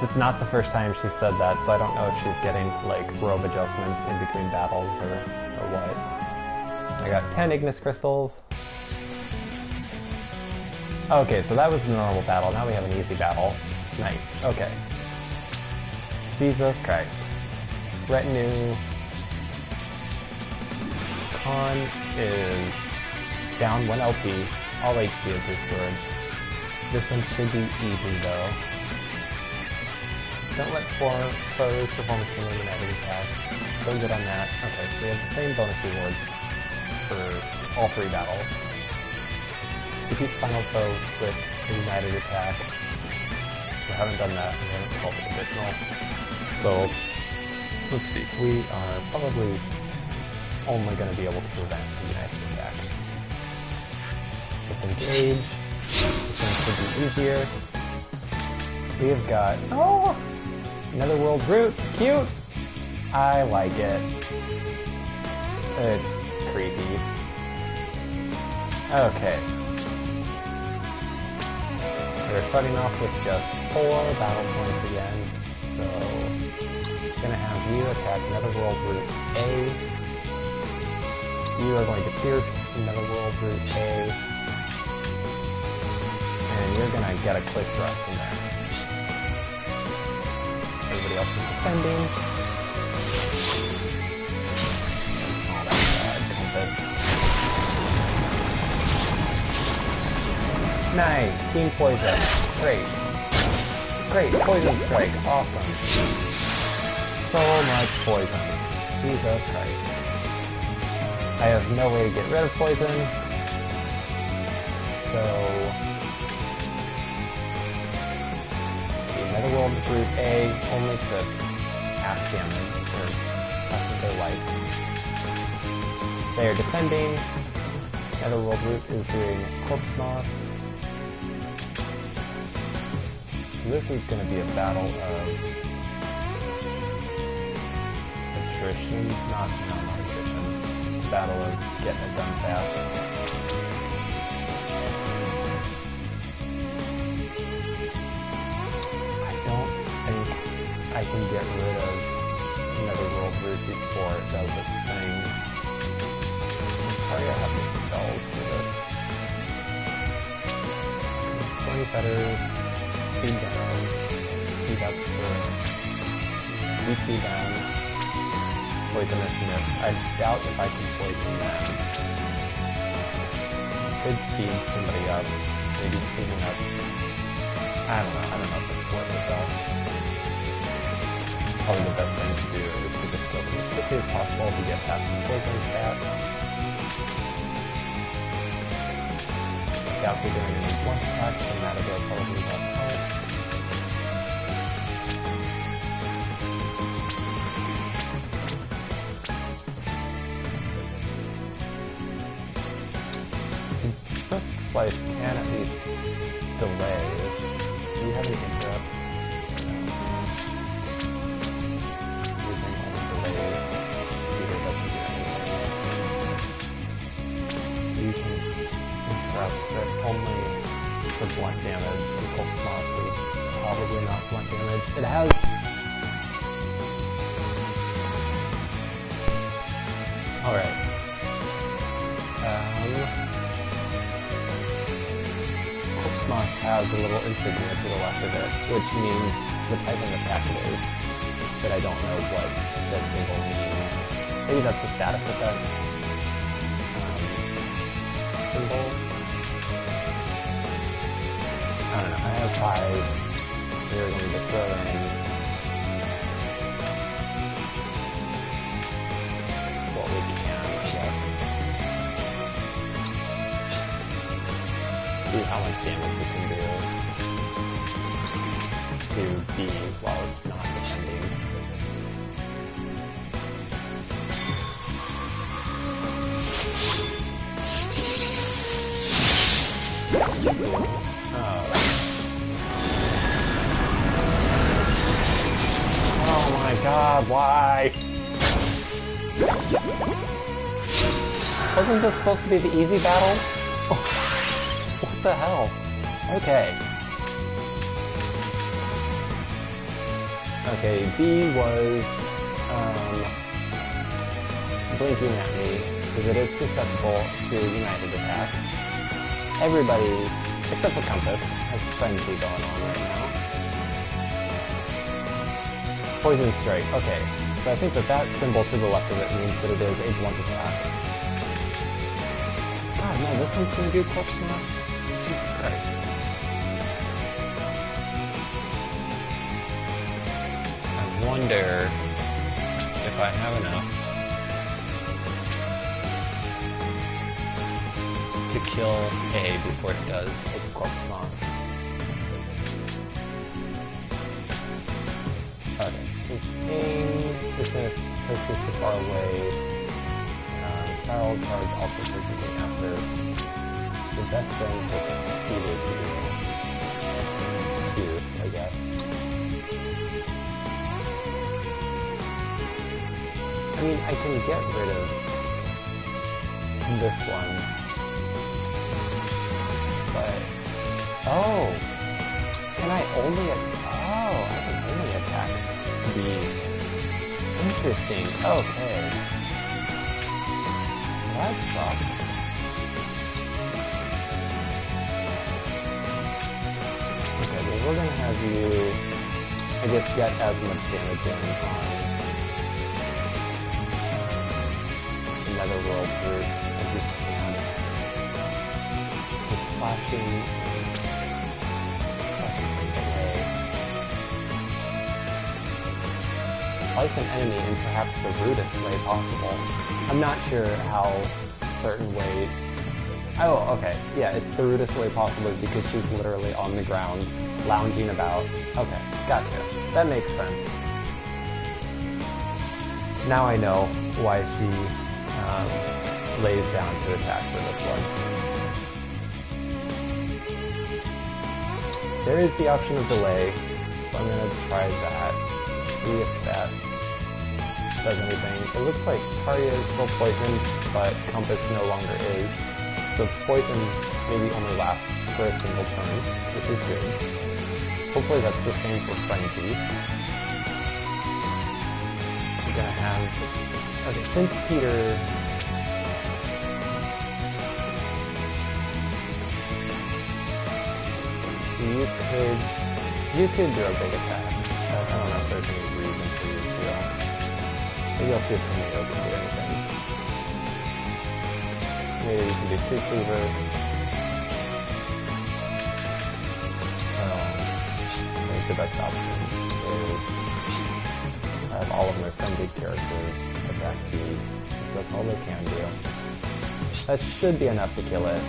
It's not the first time she said that, so I don't know if she's getting, like, robe adjustments in between battles or what. I got 10 Ignis crystals. Okay, so that was the normal battle. Now we have an easy battle. Nice. Okay. Jesus Christ. Retinue. Khan is down 1 LP. All HP is restored. This one should be easy though. Don't let foes perform a single magic attack. So good on that. Okay, so we have the same bonus rewards for all 3 battles. Defeat final foe with a united attack. We haven't done that. We haven't called it additional. So, let's see. We are probably only going to be able to prevent a united attack. Let's engage. This one should be easier. We have got... Oh! Netherworld root. Cute! I like it. It's creepy. Okay. We're starting off with just 4 battle points again, so gonna have you attack Netherworld Root A. You are going to pierce Netherworld Root A, and you're gonna get a quick thrust from there. Everybody else is defending. Oh, that's bad. Compass. Nice! Team Poison. Great. Great! Poison Strike. Awesome. So much poison. Jesus Christ. I have no way to get rid of poison. So... the Netherworld Root A only took half damage, or half of their life. They are defending. Netherworld Root is doing Corpse Moss. This is going to be a battle of attrition, not attrition, battle of getting it done fast. I don't think I can get rid of Netherworld Root before it does its thing. I'm sorry I have the spells for this. 20 feathers. Speed down, speed up for speed down, poisonous nip. I doubt if I can poison them. Could speed somebody up, maybe speeding up. I don't know if it's worth it though. Probably the best thing to do is to just go as quickly as possible to get past the poison stat. Doubt we're doing any one attack, so Matador probably won't help. First slice can at least delay. Do you have any interrupts? No. Using only delay. Either doesn't do anything. Using interrupts that only for blunt damage. The Corpse Moss is probably not blunt damage. It has... Alright. Moss has a little insignia to the left of it, which means the type of attack it is, but I don't know what that symbol means. Maybe that's the status effect symbol? I don't know, I have 5. We're going to throw in what we can, I guess. See how much damage we can do to B while it's not defending. Oh my god, why? Wasn't this supposed to be the easy battle? What the hell? Okay. Okay, B was blinking at me because it is susceptible to United Attack. Everybody, except for Compass, has Frenzy going on right now. Poison Strike, okay. So I think that symbol to the left of it means that it is a blunt attack. God, no, this one's gonna do Corpse Moth? Jesus Christ. I wonder if I have enough to kill A before it does its Corpse Moth. Okay, his aim is going to place me too far away. Spiral charge also places me after. The best thing for Peter to do is Pierce, I guess. I mean, I can get rid of this one. But... oh! Can I only... oh, I can only attack B. Interesting. Okay. That sucks. Okay, well we're gonna have you, I guess, get as much damage in on the Netherworld route as you can. So slashing away. Slice an enemy in perhaps the rudest way possible. I'm not sure how certain way... oh, okay. Yeah, it's the rudest way possible because she's literally on the ground, lounging about. Okay, gotcha. That makes sense. Now I know why she lays down to attack for this one. There is the option of delay, so I'm going to try that. See if that does anything. It looks like Tarja is still poisoned, but Compass no longer is. So poison maybe only lasts for a single turn, which is good. Hopefully that's the same for Frenzy. We're gonna have... okay, since Peter... you could do a big attack. I don't know if there's any reason for you to. Maybe I'll see if Tornado can do anything. Maybe you can do Soup Cleaver. I think the best option is I have all of my friendly characters attack B, because that's all they can do. That should be enough to kill it.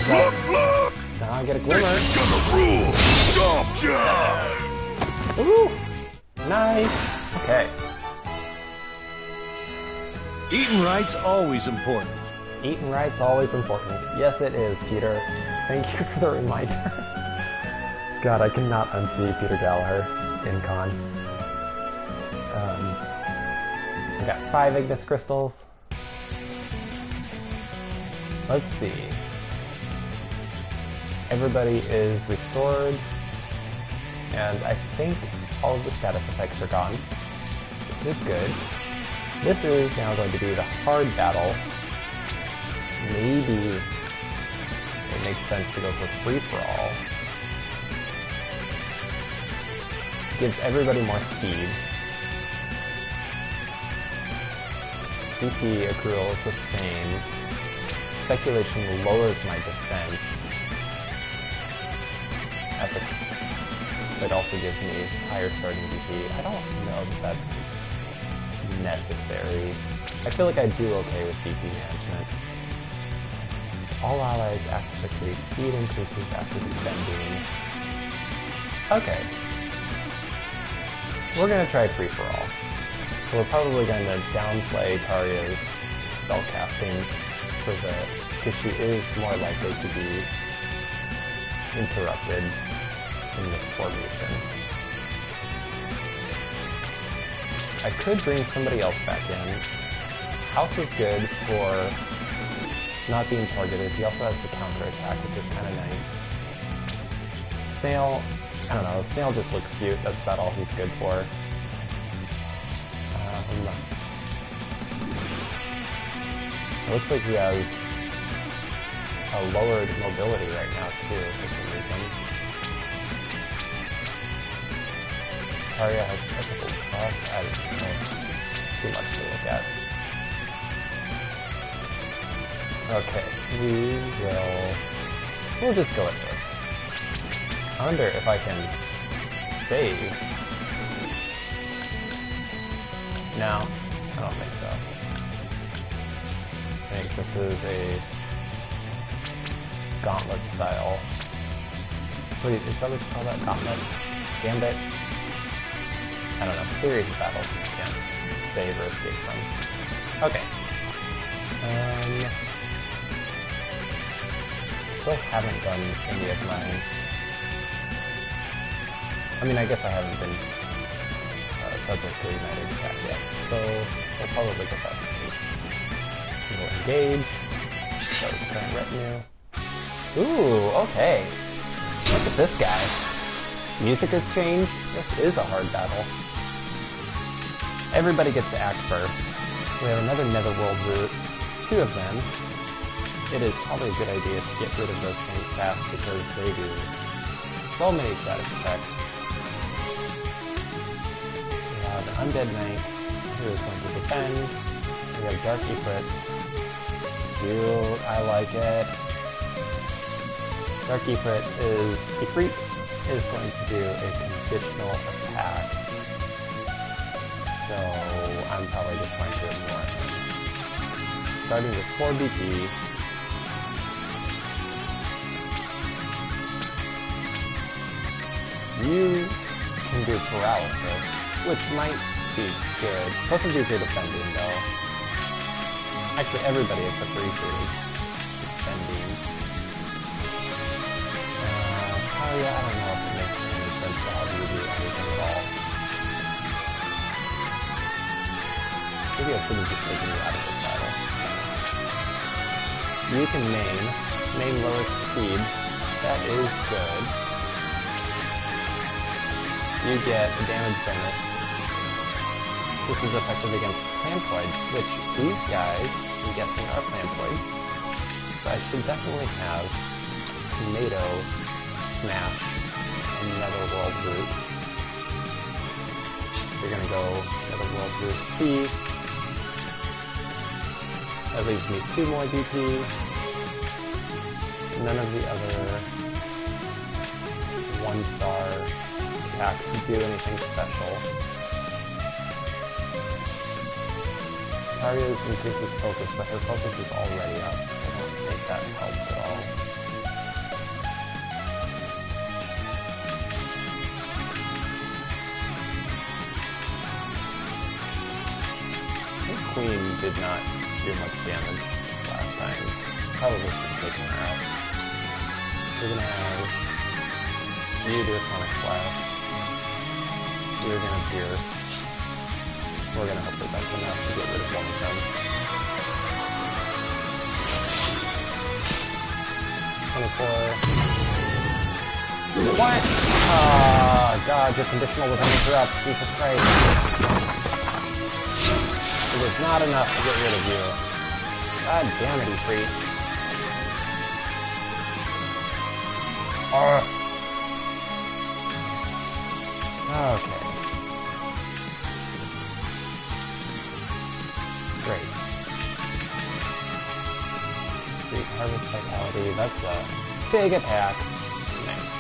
Look! Now I get a glimmer. This is gonna rule! Stop job! Ooh! Nice! Okay. Eating right's always important. Eating right's always important. Yes, it is, Peter. Thank you for the reminder. God, I cannot unsee Peter Gallagher in Con. I got 5 Ignis Crystals. Let's see. Everybody is restored, and I think all of the status effects are gone, which is good. This is now going to be the hard battle. Maybe it makes sense to go for free-for-all. Gives everybody more speed. DP accrual is the same. Speculation lowers my defense. It also gives me higher starting DP. I don't know if that's necessary. I feel like I do okay with DP management. All allies after succeed. Speed increases after defending. Okay. We're gonna try free-for-all. So we're probably gonna downplay Tarja's spellcasting so that, because she is more likely to be interrupted in this formation. I could bring somebody else back in. House is good for not being targeted. He also has the counter attack, which is kind of nice. Snail, I don't know, Snail just looks cute. That's about all he's good for. It looks like he has a lowered mobility right now too, for some reason. Arya has typical cross. I don't know. Too much to look at. Okay, we'll just go with this. I wonder if I can save. No, I don't think so. I think this is a gauntlet style. Wait, is that what you call that? Gauntlet? Gambit? I don't know. Series of battles you can't save or escape from. Okay. Still haven't done any of mine. I mean, I guess I haven't been subject to United attack yet, so we'll probably get that first. We'll engage. Start with current retinue. Ooh, okay. Look at this guy. Music has changed. This is a hard battle. Everybody gets to act first. We have another Netherworld route. 2 of them. It is probably a good idea to get rid of those things fast because they do so many status effects. We have the Undead Knight, who is going to defend. We have Dark Ifrit. Cute, I like it. Dark Ifrit is going to do a conditional attack. So I'm probably just going to ignore him. Starting with 4 BP. You can do paralysis, which might be good. Both of these are defending though. Actually everybody except for Ifrit is defending. Oh yeah, I don't know if it makes any sense to have you do anything at all. Maybe I should have just taken you out of this battle. You can main lowers speed. That is good. You get a damage bonus. This is effective against Plantoids, which these guys, I'm guessing, are Plantoids. So I should definitely have Tomato smash Netherworld route. We're gonna go Netherworld route C. That leaves me 2 more DP. None of the other 1-star attacks do anything special. Arya's increases focus, but her focus is already up, so I don't think that helps at all. I think Queen did not do much damage last time. Probably should have taken her out. We're gonna have you do a Sonic Slash. You're gonna Pierce. We're gonna hope that that's enough to get rid of one of them. 24. What? Oh god, your conditional was interrupt. Jesus Christ. It was not enough to get rid of you. God damn it, Ifrit. Okay. Great. Great Harvest Vitality, that's a big attack. Nice.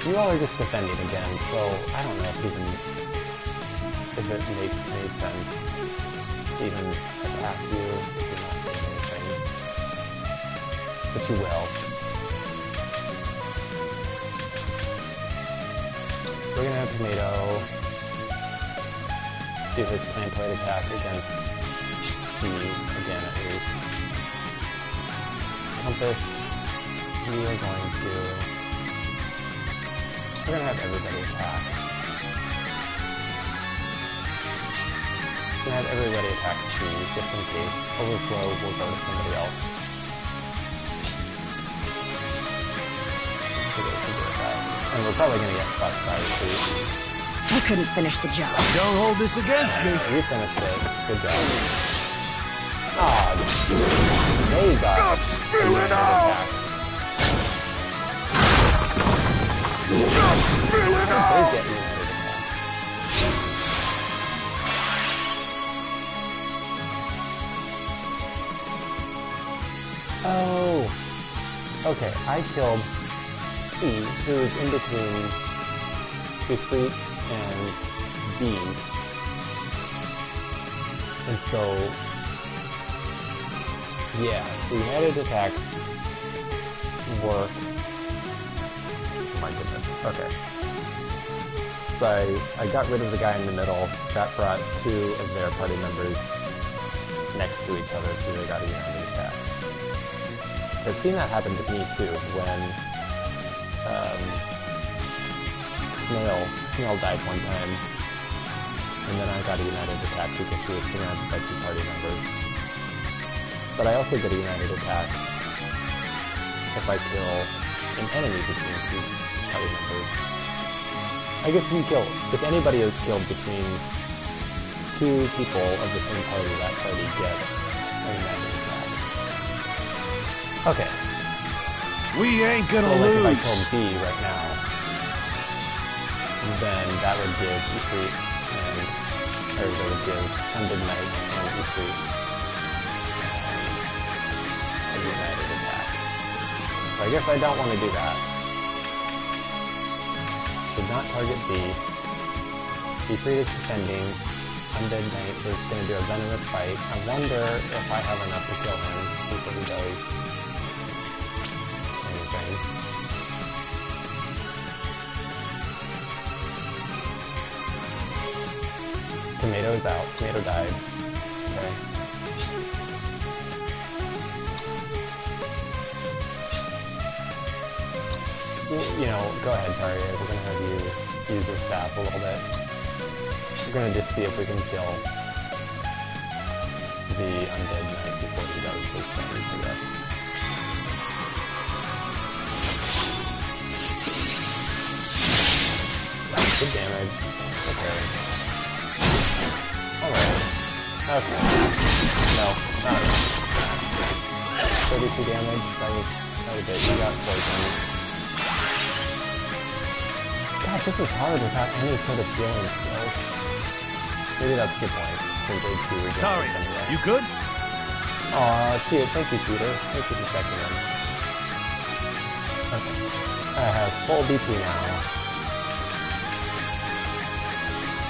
You all are just defending again, so I don't know if it makes any sense to even attack you if you're not doing anything. But you will. We're gonna have Tomato do his Plantoid attack against C again at least. Compass, we're gonna have everybody attack. And have everybody attack C, just in case. Overflow will go to somebody else. And we're probably gonna get fucked by retreat. I couldn't finish the job. Don't hold this against me. You finished it. Good job. Aw, they got Stop spilling out! Stop spilling They out! get united attack. Oh. Okay, I killed C, who is in between Ifrit and B. And so, yeah, so united attacks work. Oh my goodness. Okay. So I got rid of the guy in the middle. That brought two of their party members next to each other, so they got a united attack. I've seen that happen to me too, when Snail died one time, and then I got a united attack because she was surrounded by two party members. But I also get a united attack if I kill an enemy between two party members. I guess if anybody is killed between two people of the same party, that party gets a united attack. Okay. We ain't gonna So like if I lose. killed B right now, then that would give Ifrit that would give Undead Knight and Ifrit a united attack. So I guess I don't want to do that. Should not target B. Ifrit is defending. Undead Knight is going to do a venomous fight. I wonder if I have enough to kill him before he does anything. Tomato is out. Tomato died. Okay. You know, go ahead, Taria. We're going to have you use your staff a little bit. We're going to just see if we can kill the Undead Knight before he does his thing, I guess. Good damage. Okay. Alright. Okay. No, not enough. 32 damage. That was it. You got poisoned. God, this is hard without any sort of healing skills. Maybe that's the point. Since HP regenerates Sorry, anyway. you good? Aw, cute. Thank you, Peter. Thank you for checking in. Okay. I have full BP now.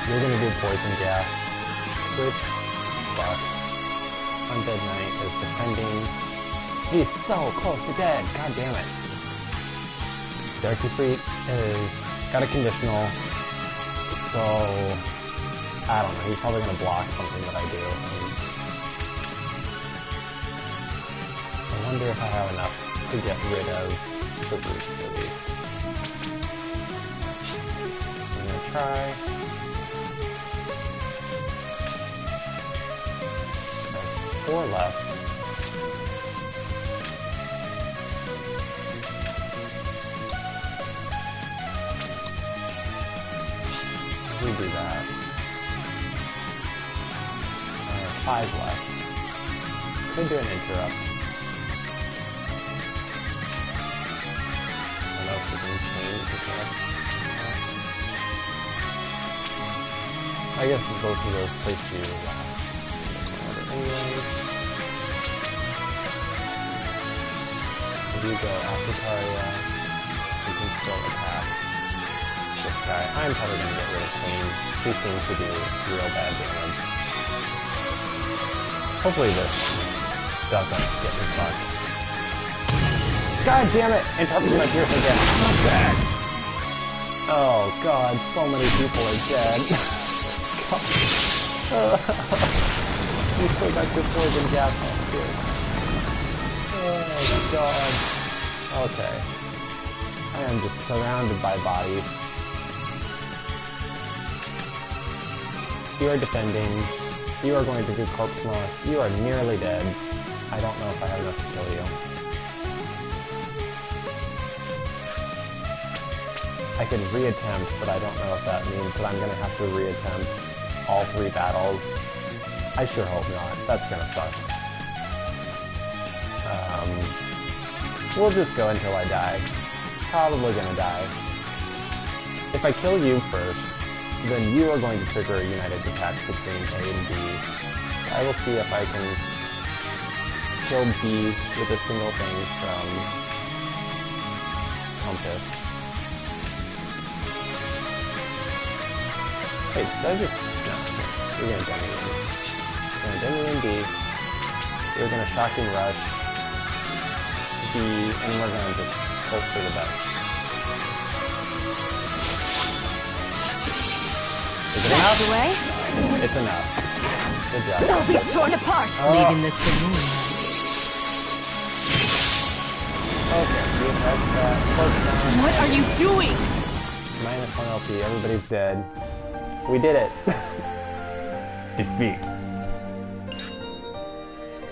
You're gonna do poison gas, which sucks. Undead Knight is defending. He's so close to dead. God damn it. Darky Fleet is got a conditional, so I don't know. He's probably gonna block something that I do. I wonder if I have enough to get rid of the roost at least. I'm gonna try. There's 4 left. We do that. I have 5 left. Could do an interrupt. I don't know if we can change the text. I guess both of those place you last. Anyway. If you go after Taria, you can still attack this guy. I'm probably going to get rid of Queen. She seems to do real bad damage. Hopefully this doesn't get me fucked. God damn it! Interrupting my pierce again. Not bad. Oh god, so many people are dead. You still got your poison gas on too. Oh god. Okay. I am just surrounded by bodies. You are defending. You are going to do corpse moss. You are nearly dead. I don't know if I have enough to kill you. I could reattempt, but I don't know if that means that I'm going to have to reattempt all 3 battles. I sure hope not. That's going to suck. We'll just go until I die. Probably going to die. If I kill you first, then you are going to trigger a united attack between A and B. I will see if I can kill B with a single thing from Compass. Wait, did I just... No, you're gonna demo in. You're gonna demo in B. You're gonna shocking rush B, and we're gonna just hope for the best. Is it enough? Out of the way? It's enough. Good job. They'll be torn apart. Leaving this for me. Okay, we have that. What are you doing? Minus 1 LP, everybody's dead. We did it! Defeat.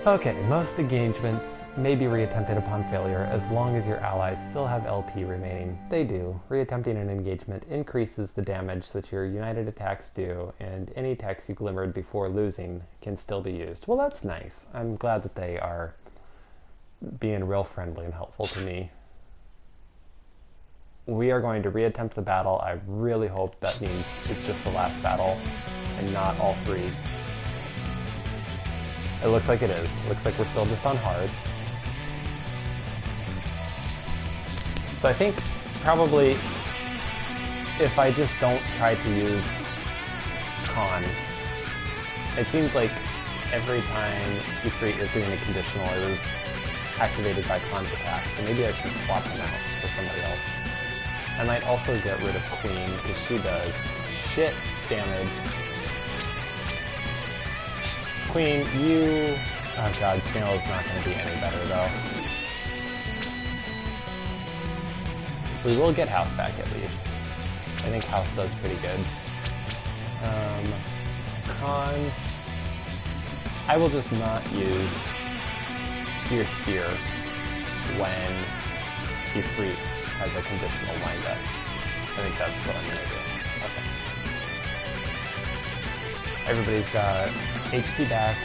Okay, most engagements may be reattempted upon failure as long as your allies still have LP remaining. They do. Reattempting an engagement increases the damage that your united attacks do, and any attacks you glimmered before losing can still be used. Well, that's nice. I'm glad that they are being real friendly and helpful to me. We are going to reattempt the battle. I really hope that means it's just the last battle and not all 3. It looks like it is. It looks like we're still just on hard. So I think probably if I just don't try to use con, it seems like every time E3 is doing a conditional, it is activated by con's attack. So maybe I should swap them out for somebody else. I might also get rid of Queen, because she does shit damage. Queen, you... Oh god, Snail is not going to be any better, though. We will get House back, at least. I think House does pretty good. Con... I will just not use your Spear when E3 has a conditional lined up. I think that's what I'm going to do. Okay. Everybody's got HP back.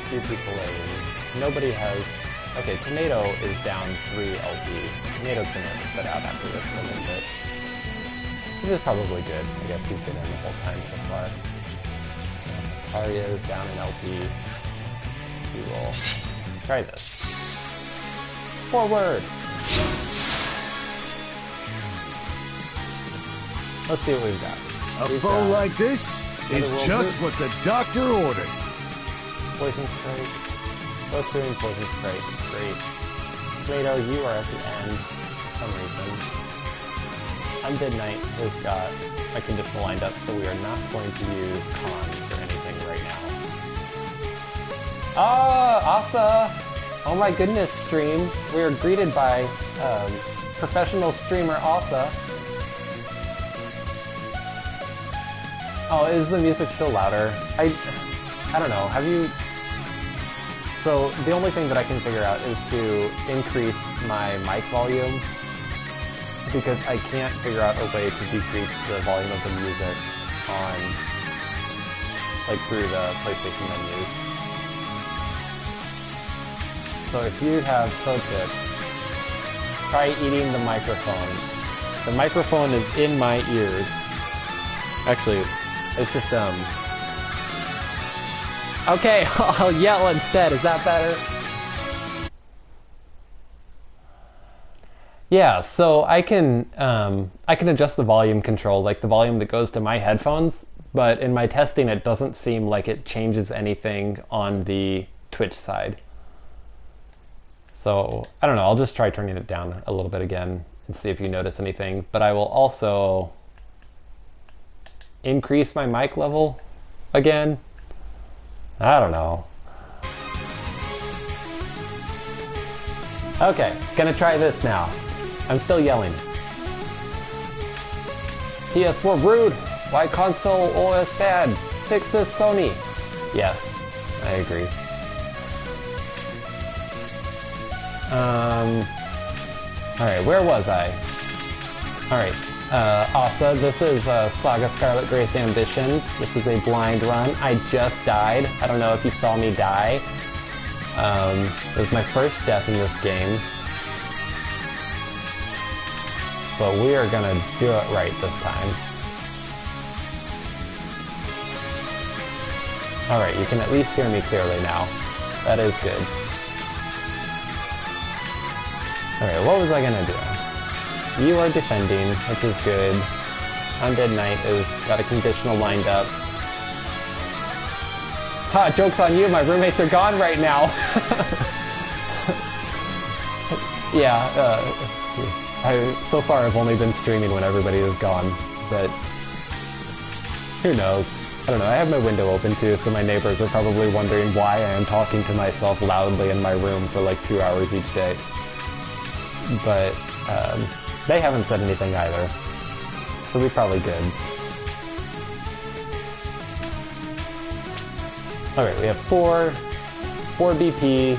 Few people are... Nobody has... Okay, Tomato is down 3 LP. Tomato's going to set out after this for a little bit. Which is probably good. I guess he's been in the whole time so far. Arya is down in LP. We will try this. Forward! Let's see what we've got. A foe like this is just what the doctor ordered. Poison Strike. Both doing Poison Strike. Great. Tomato, you are at the end for some reason. Undead Knight has got a conditional lined up, so we are not going to use Con for anything right now. Asa! Oh my goodness, stream. We are greeted by professional streamer Asa. Oh, is the music still louder? I don't know. Have you... So, the only thing that I can figure out is to increase my mic volume, because I can't figure out a way to decrease the volume of the music on, like, through the PlayStation menus. So if you have pro tips, try eating the microphone. The microphone is in my ears. Actually, it's just, okay, I'll yell instead. Is that better? Yeah, so I can adjust the volume control, like the volume that goes to my headphones, but in my testing it doesn't seem like it changes anything on the Twitch side. So, I don't know, I'll just try turning it down a little bit again and see if you notice anything, but I will also increase my mic level again. I don't know. Okay, gonna try this now. I'm still yelling. PS4 rude! Why console OS bad? Fix this, Sony! Yes, I agree. Alright, where was I? Alright, Asa, this is SaGa Scarlet Grace Ambition. This is a blind run. I just died. I don't know if you saw me die. It was my first death in this game. But we are gonna do it right this time. Alright, you can at least hear me clearly now. That is good. Alright, what was I gonna do? You are defending, which is good. Undead Knight has got a conditional lined up. Ha! Joke's on you, my roommates are gone right now! Yeah, so far I've only been streaming when everybody is gone, but who knows? I don't know, I have my window open too, so my neighbors are probably wondering why I am talking to myself loudly in my room for like 2 hours each day. But, they haven't said anything either, so we're probably good. Alright, we have 4 BP.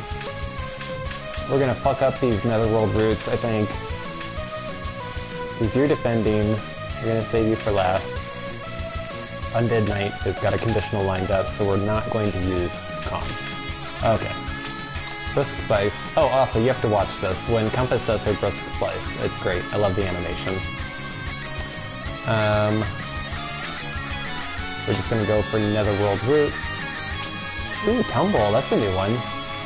We're gonna fuck up these netherworld roots, I think. Because you're defending, we're gonna save you for last. Undead Knight has got a conditional lined up, so we're not going to use Con. Okay. Brisk Slice. Oh, also, you have to watch this. When Compass does her Brisk Slice, it's great. I love the animation. We're just gonna go for Netherworld Root. Ooh, Tumble, that's a new one.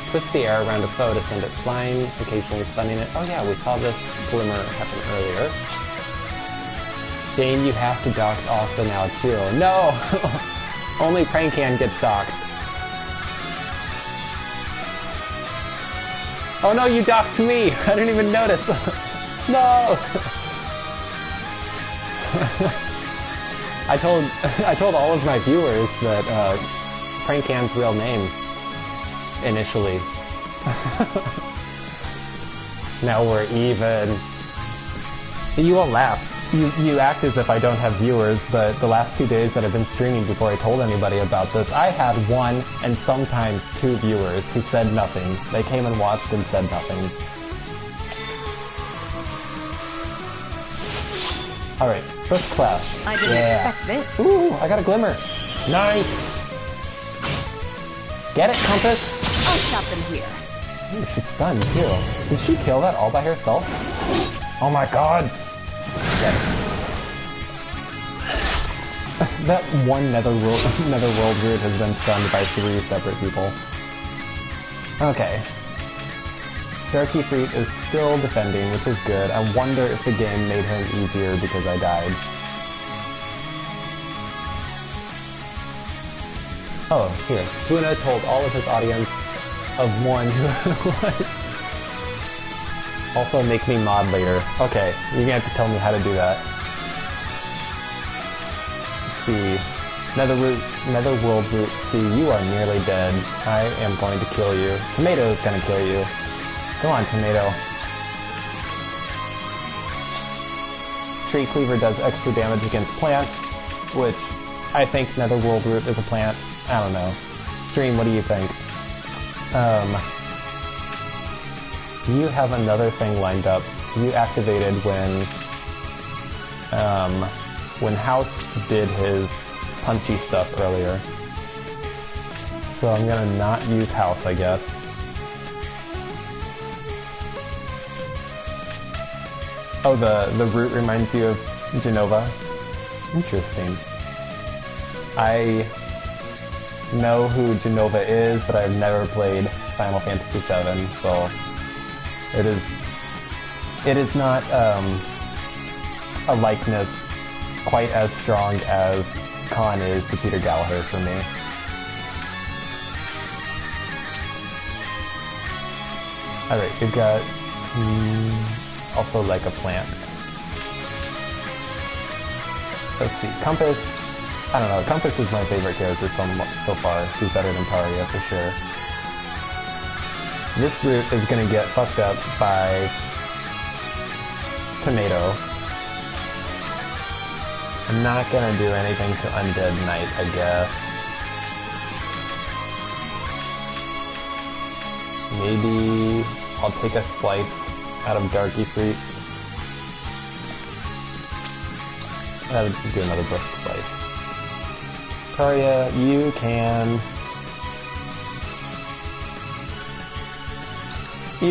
Twist the air around a foe to send it flying, occasionally stunning it. Oh yeah, we saw this glimmer happen earlier. Dane, you have to dox Asta now too. No! Only Prankan gets doxed. Oh no, you doxed me! I didn't even notice! No! I told all of my viewers that Prankan's real name initially. Now we're even. You won't laugh. You act as if I don't have viewers, but the last 2 days that I've been streaming before I told anybody about this, I had 1 and sometimes 2 viewers who said nothing. They came and watched and said nothing. Alright, first clash. I didn't expect this. Ooh, I got a glimmer. Nice! Get it, Compass? I'll stop them here. Ooh, she's stunned too. Did she kill that all by herself? Oh my god! That one netherworld root has been stunned by 3 separate people. Okay. Cherokee Freet is still defending, which is good. I wonder if the game made him easier because I died. Oh, here. Spuna told all of his audience of 1 who it was. Also make me mod later. Okay, you're gonna have to tell me how to do that. Let's see. Netherworld Root C, you are nearly dead. I am going to kill you. Tomato is gonna kill you. Go on, Tomato. Tree Cleaver does extra damage against plants, which I think Netherworld Root is a plant. I don't know. Stream, what do you think? You have another thing lined up. You activated when House did his punchy stuff earlier. So I'm gonna not use House, I guess. Oh, the root reminds you of Genova? Interesting. I know who Genova is, but I've never played Final Fantasy VII, so it is not a likeness quite as strong as Khan is to Peter Gallagher for me. Alright, we've got also like a plant. Let's see, Compass. I don't know, Compass is my favorite character so far. She's better than Taria for sure. This root is gonna get fucked up by Tomato. I'm not gonna do anything to Undead Knight, I guess. Maybe I'll take a slice out of Darky Fruit. I'll do another brisk slice. Karya, you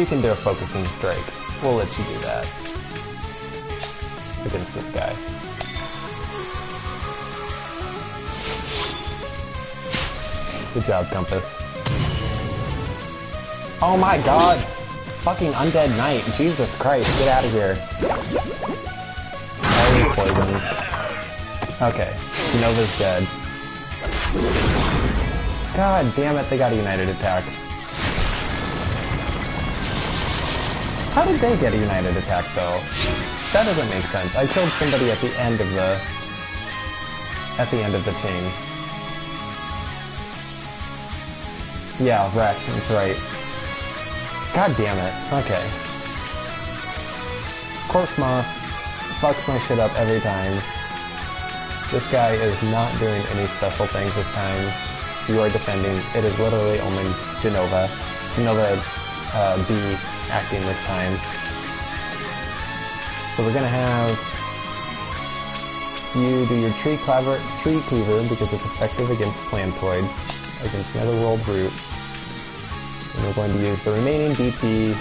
can do a focusing strike. We'll let you do that against this guy. Good job, Compass. Oh my god! Fucking Undead Knight, Jesus Christ, get out of here. Oh, he's poisoned. Okay, Nova's dead. God damn it, they got a united attack. How did they get a united attack though? That doesn't make sense. I killed somebody at the end of the chain. Yeah, wreck, that's right. God damn it. Okay. Corpse Moss fucks my shit up every time. This guy is not doing any special things this time. You are defending. It is literally only Genova. Genova B acting this time. So we're gonna have you do your tree cleaver because it's effective against plantoids, against Netherworld Root. And we're going to use the remaining DP.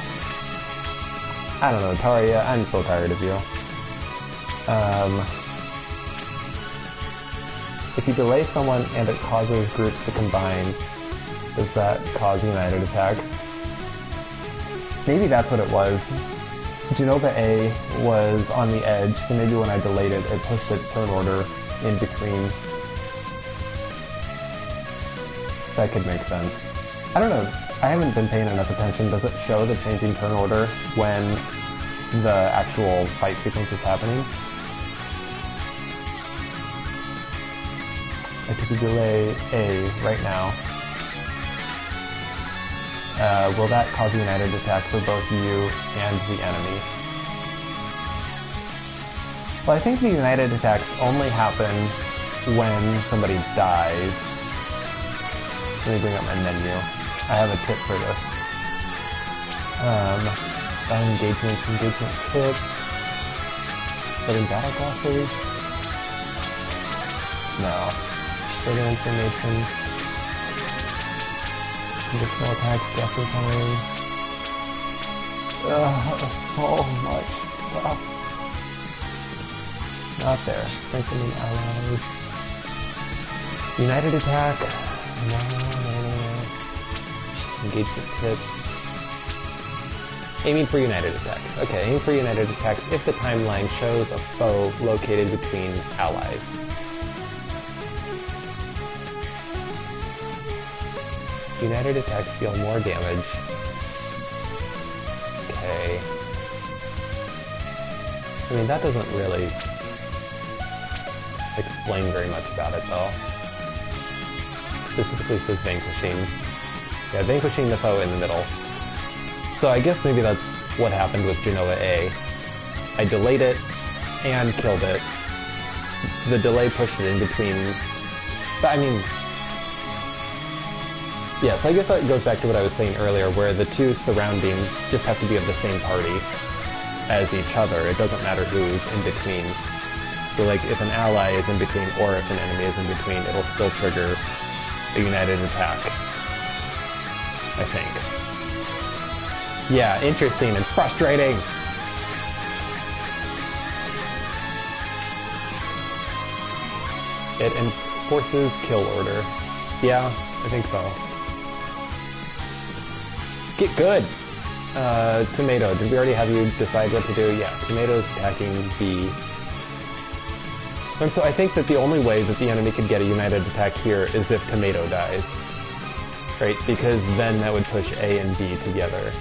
I don't know, Taria, I'm so tired of you. If you delay someone and it causes groups to combine, does that cause united attacks? Maybe that's what it was. Genova A was on the edge, so maybe when I delayed it, it pushed its turn order in between. That could make sense. I don't know. I haven't been paying enough attention. Does it show the changing turn order when the actual fight sequence is happening? I could delay A right now. Will that cause a united attack for both you and the enemy? Well, I think the united attacks only happen when somebody dies. Let me bring up my menu. I have a tip for this. Engagement tip. Setting battle glossary? No. Further information. Additional attacks, guessing time. So much stuff. Not there. Strengthening allies. United attack. No. Engagement tips. Aiming for united attacks. Okay, aim for united attacks if the timeline shows a foe located between allies. United attacks deal more damage. Okay. I mean, that doesn't really explain very much about it, though. Specifically says vanquishing. Yeah, vanquishing the foe in the middle. So I guess maybe that's what happened with Genova A. I delayed it and killed it. The delay pushed it in between. But I mean, yeah, so I guess that goes back to what I was saying earlier, where the two surrounding just have to be of the same party as each other. It doesn't matter who's in between. So like, if an ally is in between or if an enemy is in between, it'll still trigger a united attack, I think. Yeah, interesting and frustrating! It enforces kill order. Yeah, I think so. Get good! Tomato, did we already have you decide what to do? Yeah, Tomato's attacking B. And so I think that the only way that the enemy could get a united attack here is if Tomato dies. Right? Because then that would push A and B together.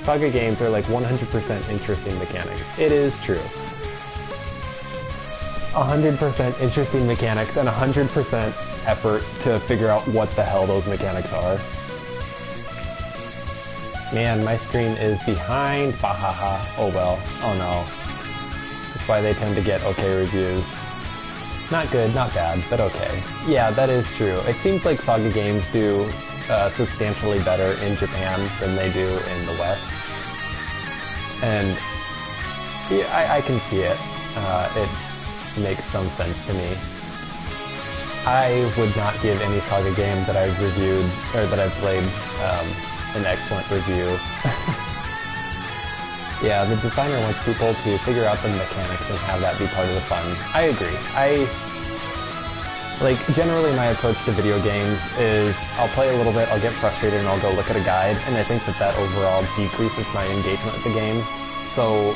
SaGa games are like 100% interesting mechanics. It is true. 100% interesting mechanics and 100% effort to figure out what the hell those mechanics are. Man, my screen is behind. Bahaha. Oh well. Oh no. That's why they tend to get okay reviews. Not good, not bad, but okay. Yeah, that is true. It seems like SaGa games do substantially better in Japan than they do in the West. And yeah, I can see it. It makes some sense to me. I would not give any SaGa game that I've reviewed, or that I've played, an excellent review. Yeah, the designer wants people to figure out the mechanics and have that be part of the fun. I agree. Generally my approach to video games is I'll play a little bit, I'll get frustrated, and I'll go look at a guide, and I think that overall decreases my engagement with the game. So,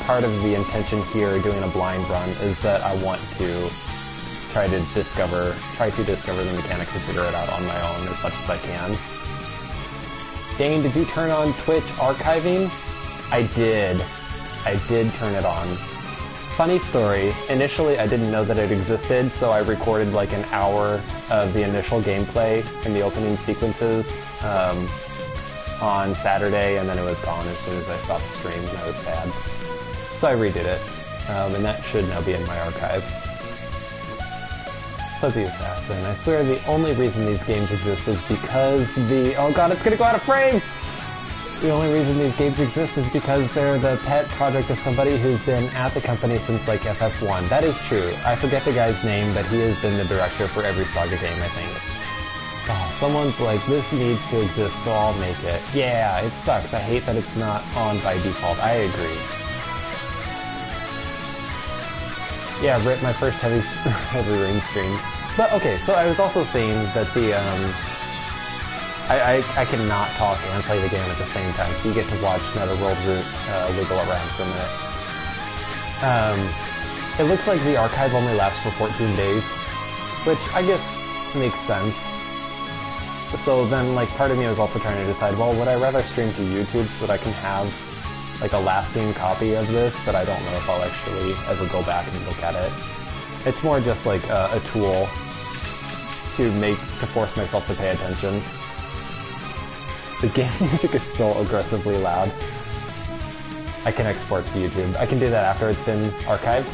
part of the intention here doing a blind run is that I want to try to discover the mechanics and figure it out on my own as much as I can. Dane, did you turn on Twitch archiving? I did turn it on. Funny story, initially I didn't know that it existed, so I recorded an hour of the initial gameplay and the opening sequences on Saturday, and then it was gone as soon as I stopped streaming, and I was sad. So I redid it, and that should now be in my archive. Fuzzy Assassin, I swear the only reason these games exist is because oh god, it's gonna go out of frame! The only reason these games exist is because they're the pet project of somebody who's been at the company since FF1. That is true. I forget the guy's name, but he has been the director for every SaGa game, I think. Oh, someone's like, this needs to exist, so I'll make it. Yeah, it sucks. I hate that it's not on by default. I agree. Yeah, rip my first heavy rain stream. But okay, so I was also saying that I cannot talk and play the game at the same time, so you get to watch Netherworld wiggle around for a minute. It looks like the archive only lasts for 14 days, which I guess makes sense. So then, part of me was also trying to decide, well, would I rather stream to YouTube so that I can have a lasting copy of this, but I don't know if I'll actually ever go back and look at it. It's more just a tool to force myself to pay attention. The game music is so aggressively loud. I can export to YouTube. I can do that after it's been archived.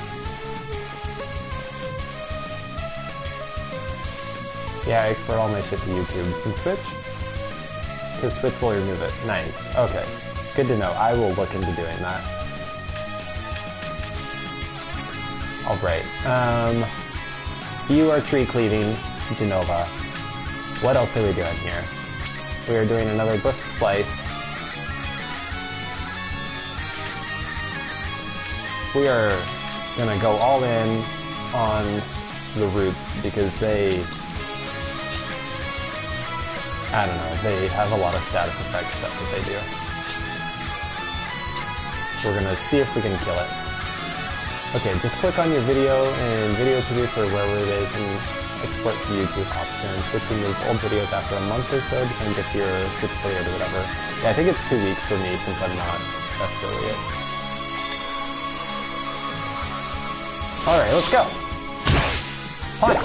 Yeah, I export all my shit to YouTube. From Twitch? Because Twitch will remove it. Nice. Okay. Good to know. I will look into doing that. Alright. You are tree cleaving, Genova. What else are we doing here? We are doing another brisk slice. We are gonna go all in on the roots because they have a lot of status effect stuff that they do. We're gonna see if we can kill it. Okay, just click on your video and video producer wherever it is and export to YouTube option, which removes old videos after a month or so, depending if your gets cleared or whatever. Yeah, I think it's 2 weeks for me since I'm not affiliate. Alright, let's go! Punch!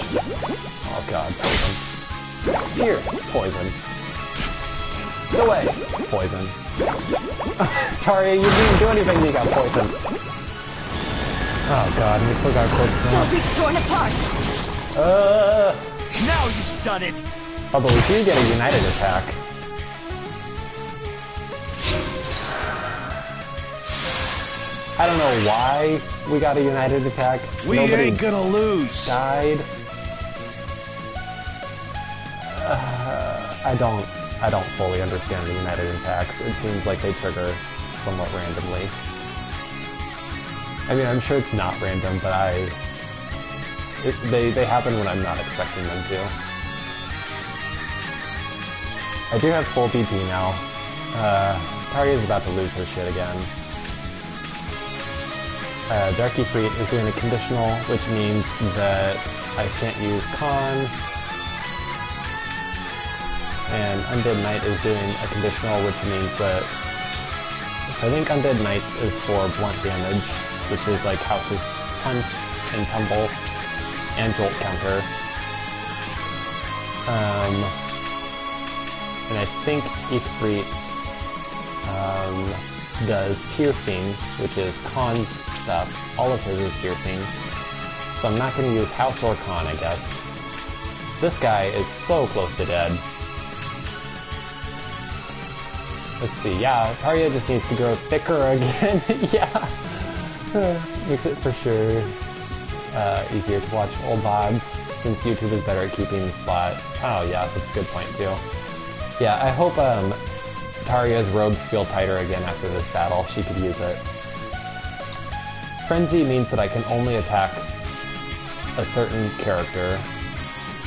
Oh god, poison. Here, poison. Go away! Poison. Taria, you didn't do anything, you got poisoned. Oh god, we still got close now. Don't be torn apart! Now you've done it! Although we do get a united attack. I don't know why we got a united attack. We Nobody ain't gonna lose. died. I don't fully understand the united attacks. It seems like they trigger somewhat randomly. I mean, I'm sure it's not random, but they happen when I'm not expecting them to. I do have full BP now. Taria's about to lose her shit again. Darky Fleet is doing a conditional, which means that I can't use Con. And Undead Knight is doing a conditional, which means that I think Undead Knights is for blunt damage, which is like House's Punch and Tumble and Jolt counter. And I think Ifrit does Piercing, which is Con's stuff. All of his is Piercing. So I'm not going to use House or Con, I guess. This guy is so close to dead. Let's see, yeah, Tarja just needs to grow thicker again. Yeah. Makes it for sure easier to watch old VODs, since YouTube is better at keeping the slot. Oh yeah, that's a good point too. Yeah, I hope Tarja's robes feel tighter again after this battle. She could use it. Frenzy means that I can only attack a certain character.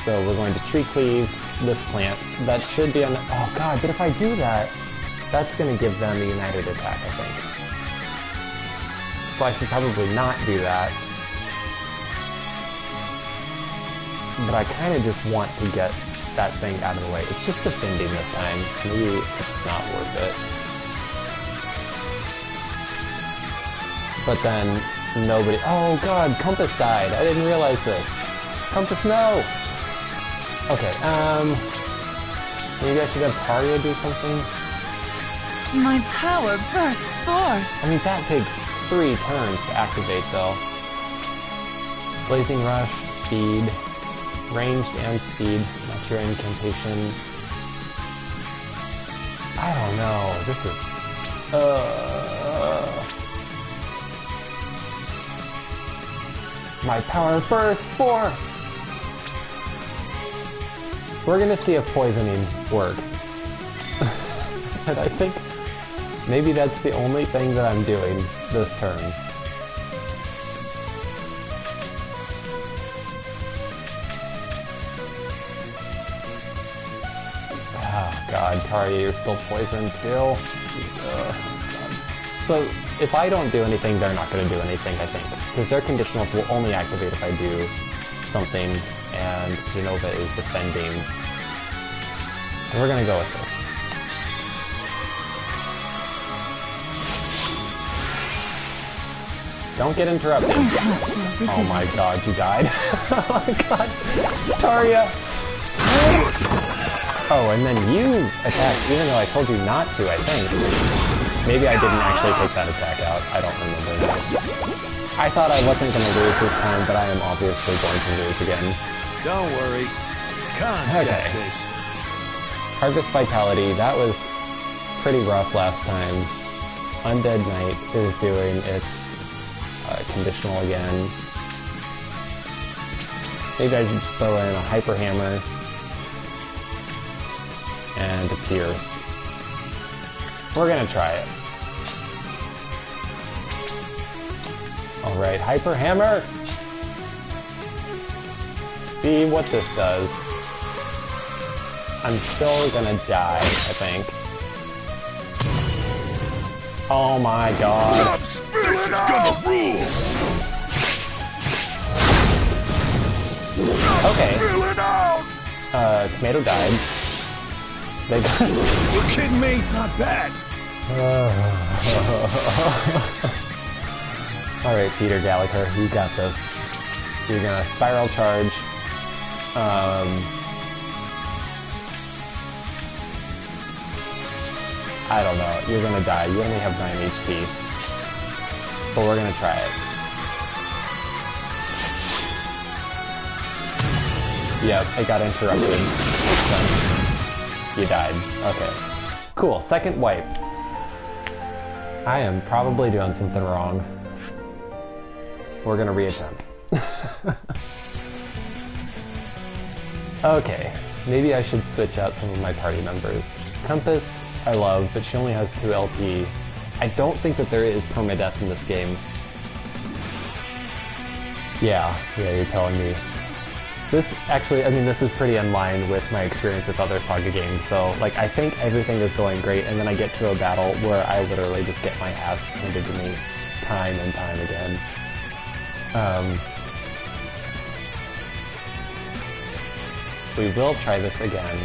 So we're going to Tree Cleave this plant. That should be on... Oh god, but if I do that, that's going to give them a united attack, I think. So I should probably not do that. But I kind of just want to get that thing out of the way. It's just defending this time. Maybe it's not worth it. But then nobody... Oh god, Compass died. I didn't realize this. Compass, no! Okay, maybe I should have Tarja do something? My power bursts forth. I mean, that takes 3 turns to activate, though. Blazing Rush, Speed, Ranged and Speed. Not your incantation. I don't know. This is... My power bursts forth! We're gonna see if poisoning works. And I think maybe that's the only thing that I'm doing this turn. Oh god, Tarja, you're still poisoned too? God. So if I don't do anything, they're not gonna do anything, I think. Because their conditionals will only activate if I do something, and Genova is defending. And we're gonna go with this. Don't get interrupted. Oh my god, you died. Oh my god. Tarja! Oh, and then you attacked, even though I told you not to, I think. Maybe I didn't actually take that attack out. I don't remember now. I thought I wasn't going to lose this time, but I am obviously going to lose again. Don't worry. Khan's got this. Harvest Vitality, that was pretty rough last time. Undead Knight is doing its conditional again. Maybe I should just throw in a Hyper Hammer and a Pierce. We're gonna try it. Alright, Hyper Hammer! See what this does. I'm still gonna die, I think. Oh my god. This is gonna rule! Okay. Tomato died. They You kidding me? Not bad. Alright, Peter Gallagher, you got this. You're gonna Spiral Charge. I don't know. You're gonna die. You only have 9 HP. But we're gonna try it. Yep, it got interrupted. You died. Okay. Cool. Second wipe. I am probably doing something wrong. We're gonna reattempt. Okay. Maybe I should switch out some of my party members. Compass, I love, but she only has 2 LP. I don't think that there is permadeath in this game. Yeah, you're telling me. This actually, I mean, this is pretty in line with my experience with other SaGa games, so, like, I think everything is going great, and then I get to a battle where I literally just get my ass handed to me time and time again. We will try this again.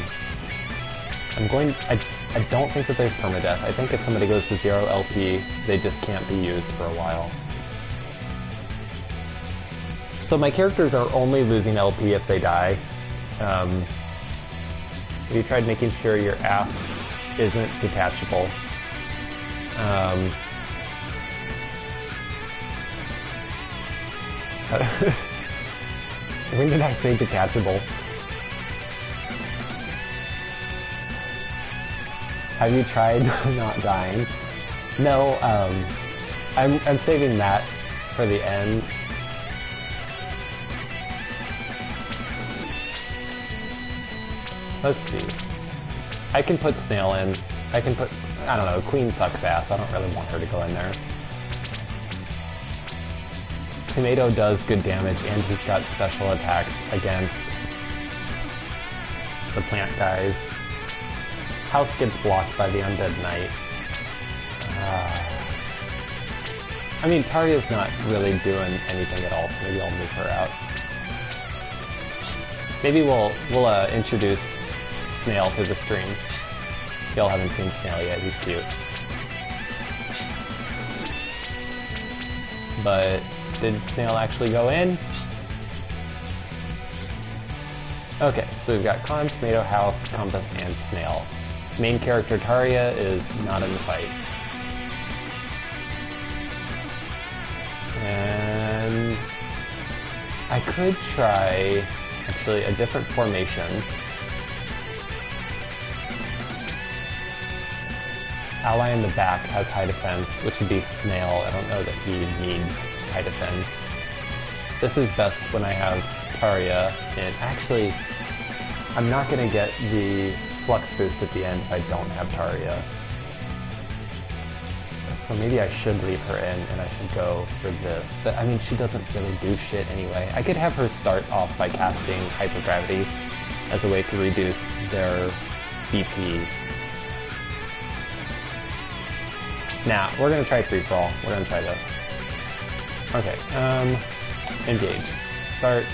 I don't think that there's permadeath. I think if somebody goes to 0 LP, they just can't be used for a while. So my characters are only losing LP if they die. You tried making sure your ass isn't detachable. When did I say detachable? Have you tried not dying? No, I'm saving that for the end. Let's see. I can put Snail in. I can put, I don't know, Queen sucks ass. I don't really want her to go in there. Tomato does good damage, and he's got special attacks against the plant guys. House gets blocked by the Undead Knight. I mean, Taria's not really doing anything at all, so maybe I'll move her out. Maybe we'll introduce Snail to the stream. Y'all haven't seen Snail yet, he's cute. But did Snail actually go in? Okay, so we've got Con, Tomato, House, Compass, and Snail. Main character Taria is not in the fight. And I could try actually a different formation. Ally in the back has high defense, which would be Snail. I don't know that he needs high defense. This is best when I have Taria, and actually, I'm not going to get the flux boost at the end if I don't have Taria. So maybe I should leave her in and I should go for this. But I mean, she doesn't really do shit anyway. I could have her start off by casting Hypergravity as a way to reduce their BP. Nah, we're gonna try free for all. We're gonna try this. Okay, engage. Start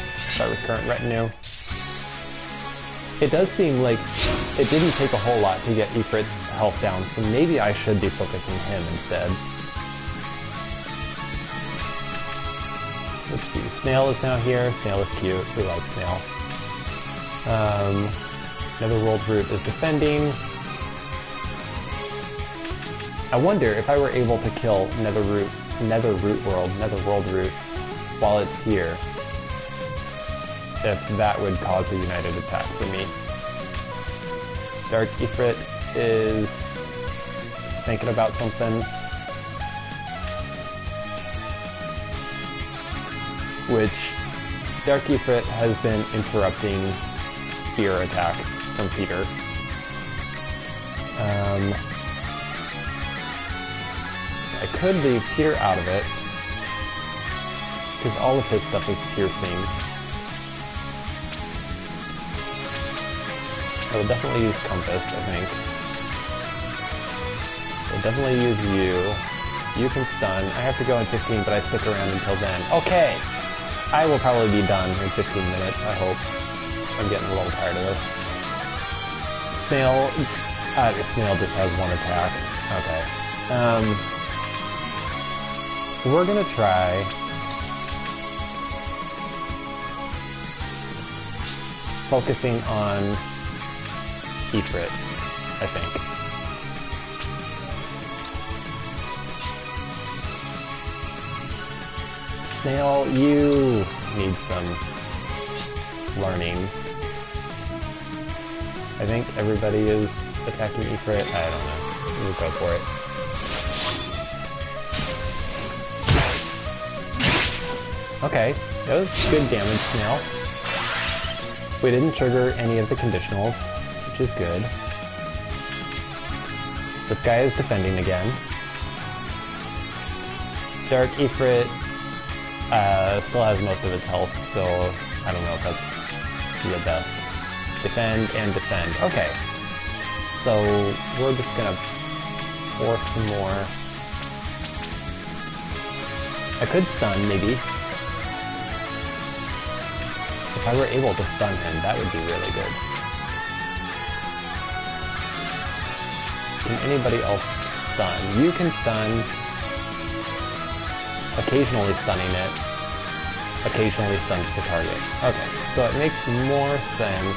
with current retinue. It does seem like it didn't take a whole lot to get Ifrit's health down, so maybe I should be focusing him instead. Let's see, Snail is now here. Snail is cute. We like Snail. Netherworld Root is defending. I wonder if I were able to kill Netherworld Root while it's here, if that would cause a united attack for me. Dark Ifrit is thinking about something, which Dark Ifrit has been interrupting spear attacks from Peter. I could leave Peter out of it, because all of his stuff is piercing. I will definitely use Compass, I think. I'll definitely use you. You can stun. I have to go in 15, but I stick around until then. Okay! I will probably be done in 15 minutes, I hope. I'm getting a little tired of this. Snail... the Snail just has one attack. Okay. We're gonna try... focusing on Ifrit, I think. Snail, you need some learning. I think everybody is attacking Ifrit. I don't know. We'll go for it. Okay, that was good damage, Snail. We didn't trigger any of the conditionals, which is good. This guy is defending again. Dark Ifrit still has most of its health, so I don't know if that's the best. Defend and defend. Okay. So we're just gonna pour some more. I could stun, maybe. If I were able to stun him, that would be really good. Can anybody else stun? You can stun. Occasionally stunning it. Occasionally stuns the target. Okay, so it makes more sense.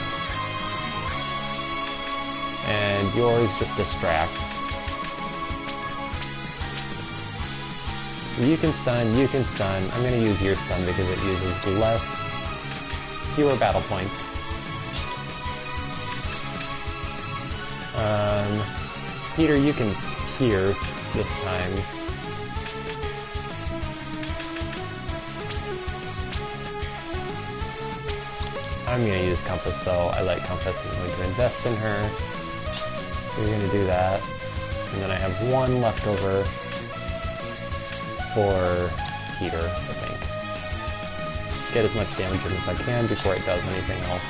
And yours just distracts. You can stun, you can stun. I'm gonna use your stun because it uses less fewer battle points. Peter, you can pierce this time. I'm gonna use Compass though. I like Compass. I'm going to invest in her. So you're gonna do that. And then I have one left over for Peter, I think. Get as much damage in as I can before it does anything else.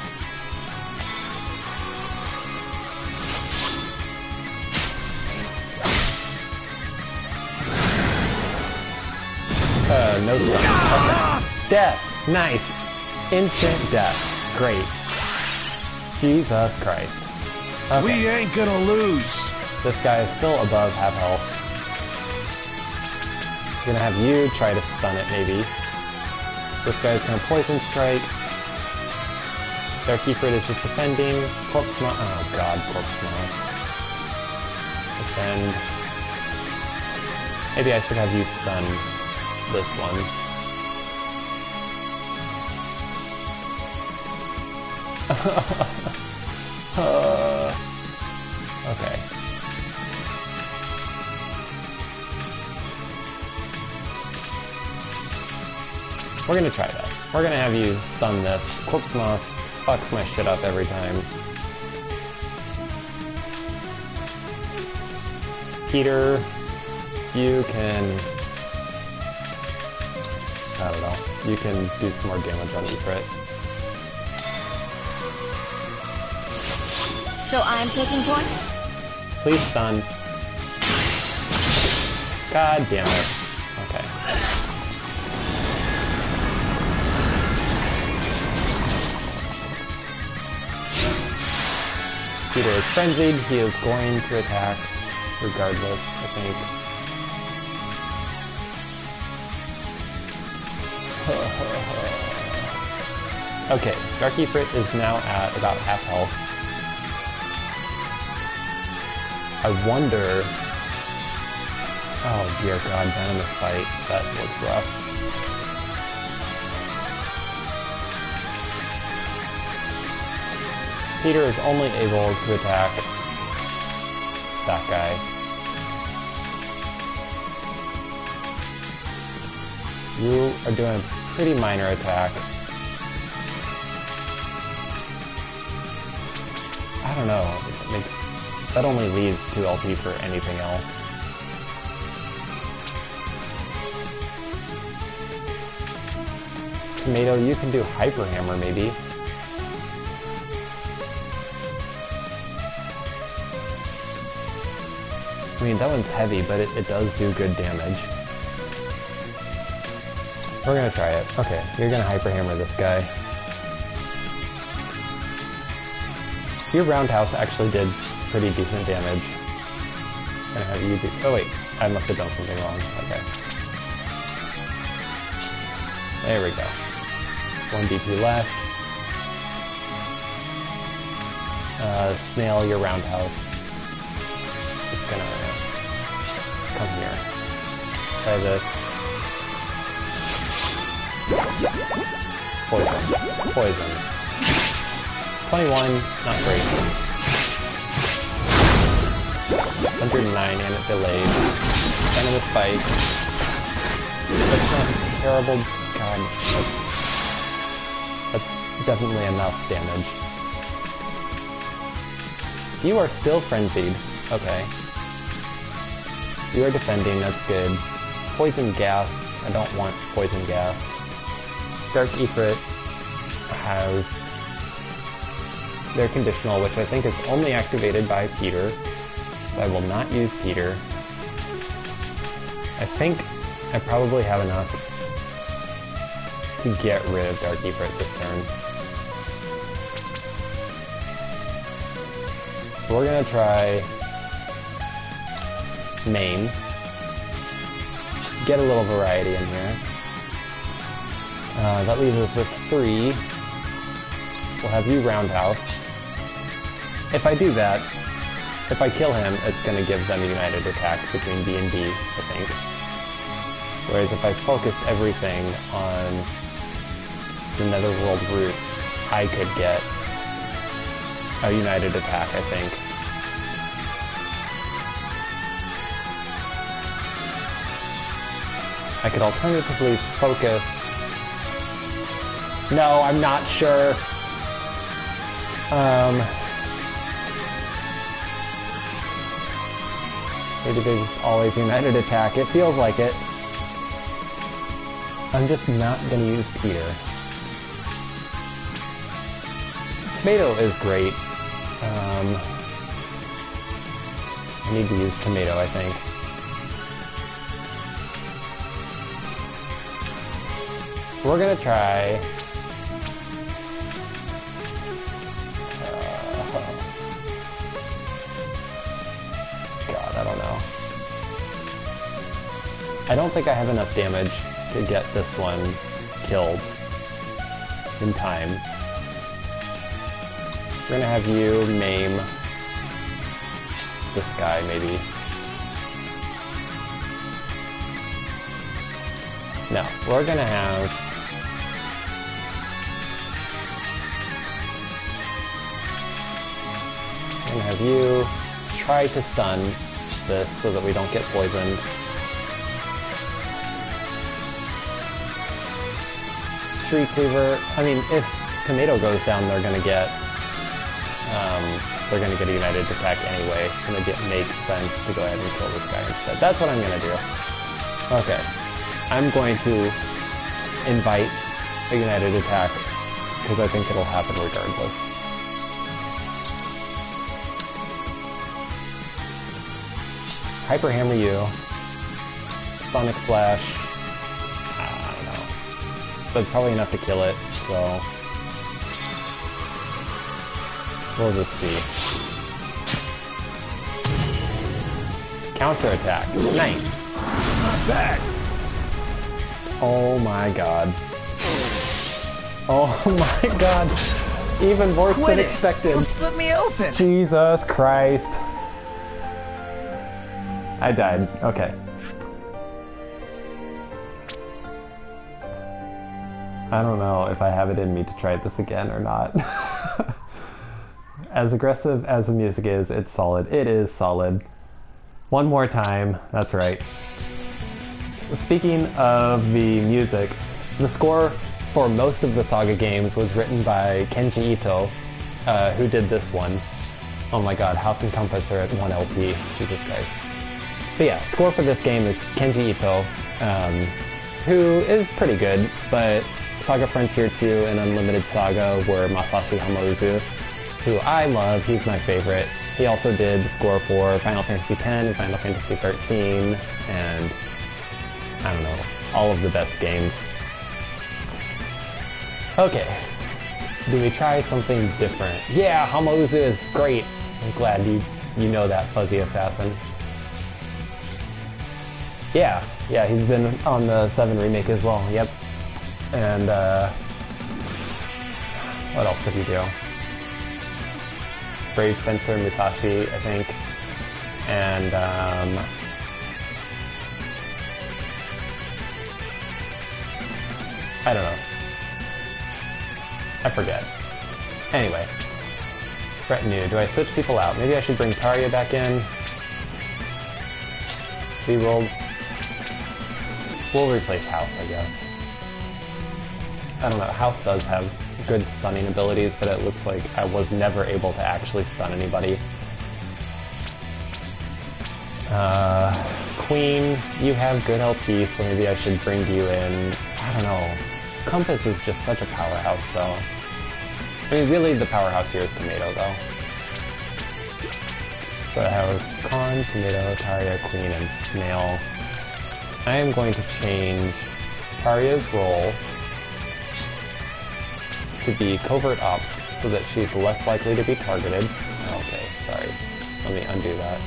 No stun. Okay. Death! Nice! Instant death. Great. Jesus Christ. Okay. We ain't gonna lose. This guy is still above half health. Gonna have you try to stun it, maybe. This guy's gonna poison strike. Dark Ifrit is just defending. Corpse Moth. Oh god, Corpse Moth. Defend. Maybe I should have you stun this one. Okay. We're gonna try that. We're gonna have you stun this. Corpse Moth fucks my shit up every time. Peter, you can... I don't know. You can do some more damage on Ifrit. So I'm taking point? Please stun. God damn it. Okay. Peter is frenzied. He is going to attack regardless, I think. Okay, Dark Ifrit is now at about half health. I wonder... Oh dear god, Venomous fight. That looks rough. Peter is only able to attack that guy. You are doing a pretty minor attack. I don't know. That only leaves 2 LP for anything else. Tomato, you can do Hyper Hammer maybe. I mean, that one's heavy, but it does do good damage. We're gonna try it. Okay, you're gonna Hyper Hammer this guy. Your Roundhouse actually did pretty decent damage. Gonna have you do... Oh wait, I must have done something wrong. Okay. There we go. 1 DP left. Snail, your Roundhouse. Just gonna come here. Try this. Poison. Poison. 21, not great. 109 and it delayed. Venomous bite. That's not terrible. God, that's definitely enough damage. You are still frenzied. Okay. You are defending, that's good. Poison gas. I don't want poison gas. Dark Ifrit has their conditional, which I think is only activated by Peter. So I will not use Peter. I think I probably have enough to get rid of Dark Ifrit this turn. So we're gonna try main. Get a little variety in here. That leaves us with 3. We'll have you Roundhouse. If I do that, if I kill him, it's going to give them a united attack between B and B, I think. Whereas if I focused everything on the Netherworld route, I could get a united attack, I think. I could alternatively focus. No, I'm not sure. Maybe they just always united attack. It feels like it. I'm just not gonna use Peter. Tomato is great. I need to use Tomato, I think. We're gonna try... God, I don't know. I don't think I have enough damage to get this one killed in time. We're gonna have you maim this guy, maybe. No, we're gonna have... I'm gonna have you try to stun this so that we don't get poisoned. Tree Cleaver, I mean, if Tomato goes down, they're gonna get a united attack anyway, so maybe it makes sense to go ahead and kill this guy instead. That's what I'm gonna do. Okay. I'm going to invite a united attack, because I think it'll happen regardless. Hyper Hammer you. Sonic Flash. I don't know. But it's probably enough to kill it, so... we'll just see. Counter attack. Nice. Not bad. Oh my god. Oh my god. Even worse than expected. You'll split me open. Jesus Christ. I died. Okay. I don't know if I have it in me to try this again or not. As aggressive as the music is, it's solid. It is solid. One more time. That's right. Speaking of the music, the score for most of the SaGa games was written by Kenji Ito, who did this one. Oh my god, House and Compass are at 1 LP. Jesus Christ. But yeah, score for this game is Kenji Ito, who is pretty good, but SaGa Frontier 2 and Unlimited SaGa were Masashi Hamauzu, who I love. He's my favorite. He also did the score for Final Fantasy X and Final Fantasy 13, and I don't know, all of the best games. Okay, do we try something different? Yeah, Hamauzu is great. I'm glad you know that, Fuzzy Assassin. Yeah, he's been on the 7 remake as well, yep. And, what else did he do? Brave Fencer Musashi, I think. And, I don't know. I forget. Anyway. Retinue. Do I switch people out? Maybe I should bring Tarja back in. We'll replace House, I guess. I don't know. House does have good stunning abilities, but it looks like I was never able to actually stun anybody. Queen, you have good LP, so maybe I should bring you in. I don't know. Compass is just such a powerhouse, though. I mean, really, the powerhouse here is Tomato, though. So I have Con, Tomato, Tarja, Queen, and Snail. I am going to change Tarja's role to be Covert Ops, so that she's less likely to be targeted. Okay, sorry. Let me undo that.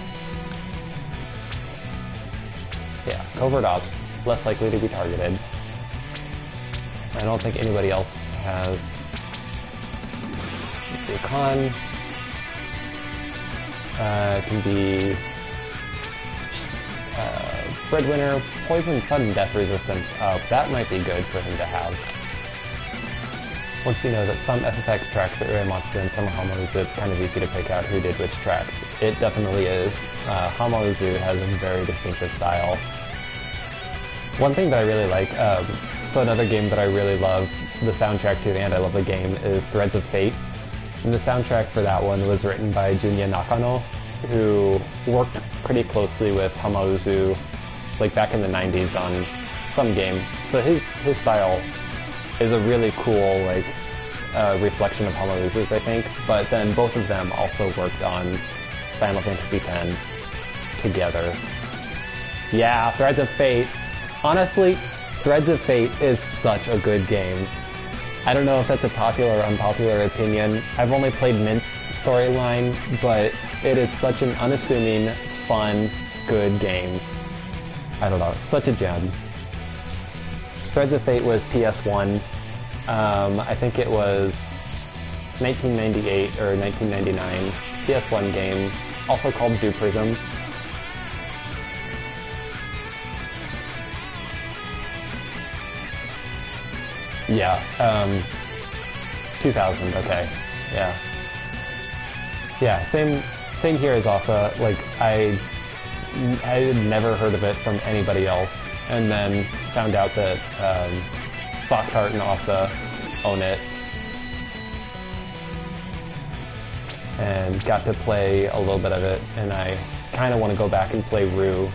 Yeah, Covert Ops, less likely to be targeted. I don't think anybody else has... Let's see, Con... can be... Breadwinner, Poison, Sudden Death Resistance. That might be good for him to have. Once you know that some FFX tracks are Uematsu and some are Hamauzu, it's kind of easy to pick out who did which tracks. It definitely is. Hamauzu has a very distinctive style. One thing that I really like, so another game that I really love the soundtrack to, and I love the game, is Threads of Fate. And the soundtrack for that one was written by Junya Nakano, who worked pretty closely with Hamauzu, like back in the 90s on some game. So his style is a really cool, like, reflection of Hamauzu's, I think. But then both of them also worked on Final Fantasy X together. Yeah, Threads of Fate. Honestly, Threads of Fate is such a good game. I don't know if that's a popular or unpopular opinion. I've only played Mint's storyline, but it is such an unassuming, fun, good game. I don't know, such a gem. Threads of Fate was PS1. I think it was 1998 or 1999 PS1 game, also called Du Prism. Yeah, 2000, okay, yeah. Yeah, same here as Asa. Like, I had never heard of it from anybody else, and then found out that Foxheart and Asa own it, and got to play a little bit of it, and I kind of want to go back and play Rue,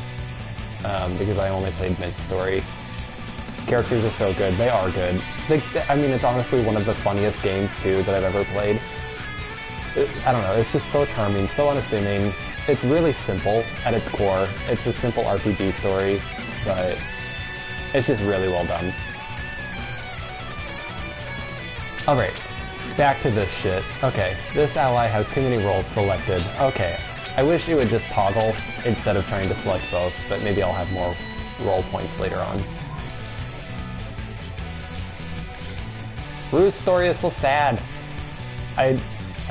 because I only played Mint's story. Characters are so good. They are good. I mean, it's honestly one of the funniest games, too, that I've ever played. I don't know, it's just so charming, so unassuming. It's really simple at its core. It's a simple RPG story, but it's just really well done. Alright, back to this shit. Okay, this ally has too many roles selected. Okay, I wish it would just toggle instead of trying to select both, but maybe I'll have more role points later on. Rue's story is so sad. I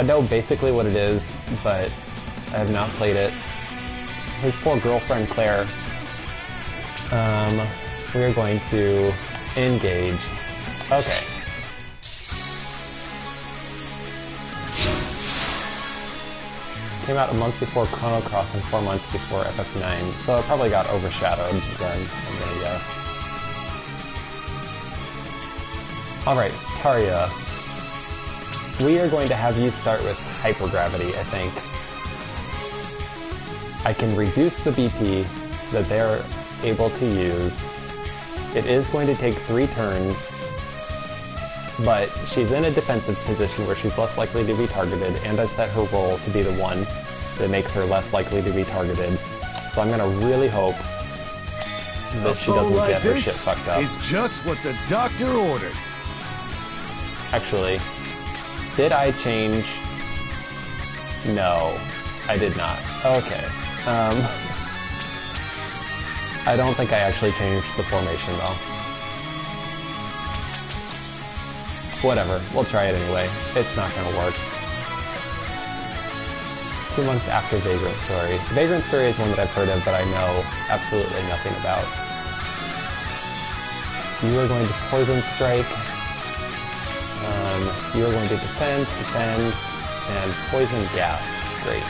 know basically what it is, but I have not played it. His poor girlfriend Claire. We are going to engage. Okay. Came out a month before Chrono Cross and 4 months before FF9, so it probably got overshadowed then, I'm gonna guess. Alright, Tarja. We are going to have you start with hypergravity, I think. I can reduce the BP that they're able to use. It is going to take 3 turns, but she's in a defensive position where she's less likely to be targeted, and I've set her role to be the one that makes her less likely to be targeted. So I'm gonna really hope that she doesn't get her shit fucked up. Is just what the doctor ordered. Actually, did I change? No, I did not. Okay. I don't think I actually changed the formation though. Whatever, we'll try it anyway. It's not gonna work. 2 months after Vagrant Story. Vagrant Story is one that I've heard of, but I know absolutely nothing about. You are going to Poison Strike. You are going to defend, and Poison Gas. Great.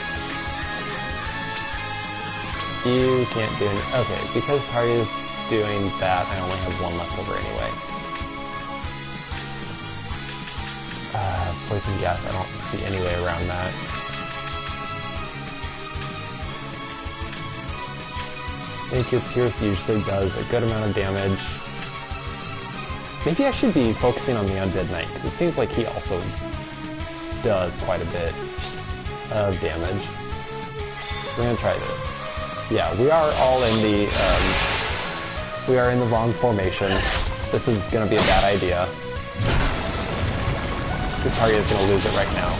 You can't do any... Okay, because Tarja's doing that, I only have 1 left over anyway. Poison Gas, I don't see any way around that. I think your Pierce usually does a good amount of damage. Maybe I should be focusing on the Undead Knight, because it seems like he also does quite a bit of damage. We're gonna try this. Yeah, we are all in the, we are in the wrong formation. This is gonna be a bad idea. Tarja is gonna lose it right now.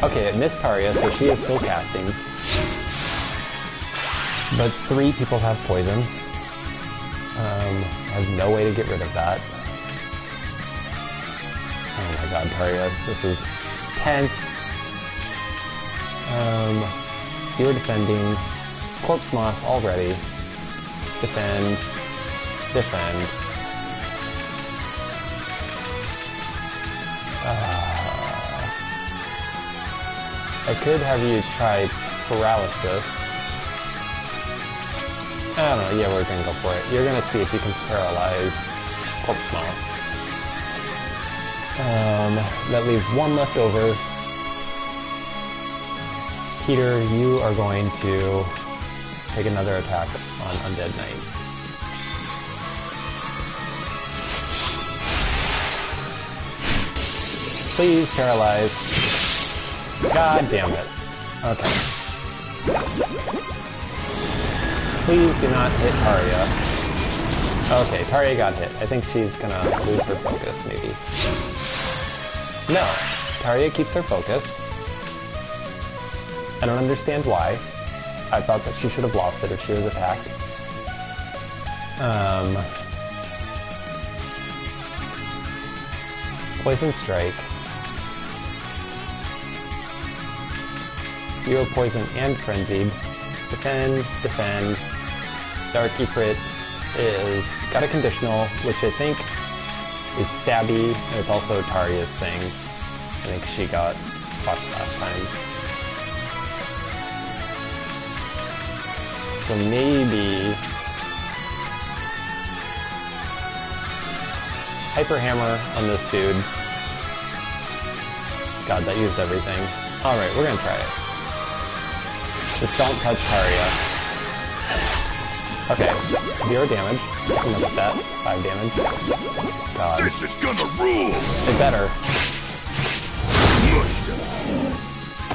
Okay, it missed Tarja, so she is still casting. But 3 people have poison. I have no way to get rid of that. Oh my god, Tarja, this is tense. You're defending. Corpse Moss already. Defend. Defend. I could have you try paralysis. I don't know, yeah, we're gonna go for it. You're gonna see if you can paralyze Corpse Moss. That leaves one left over. Peter, you are going to take another attack on Undead Knight. Please paralyze. God damn it. Okay. Please do not hit Taria. Okay, Taria got hit. I think she's gonna lose her focus, maybe. No, Taria keeps her focus. I don't understand why. I thought that she should have lost it if she was attacked. Poison Strike. You are poisoned and frenzied. Defend, defend. Darky Crit is got a conditional, which I think is stabby, and it's also Taria's thing. I think she got fucked last time. So maybe Hyper Hammer on this dude. God, that used everything. Alright, we're gonna try it. Just don't touch Taria. Okay, 0 damage. I'm gonna get that. 5 damage. God. This is gonna rule! It better.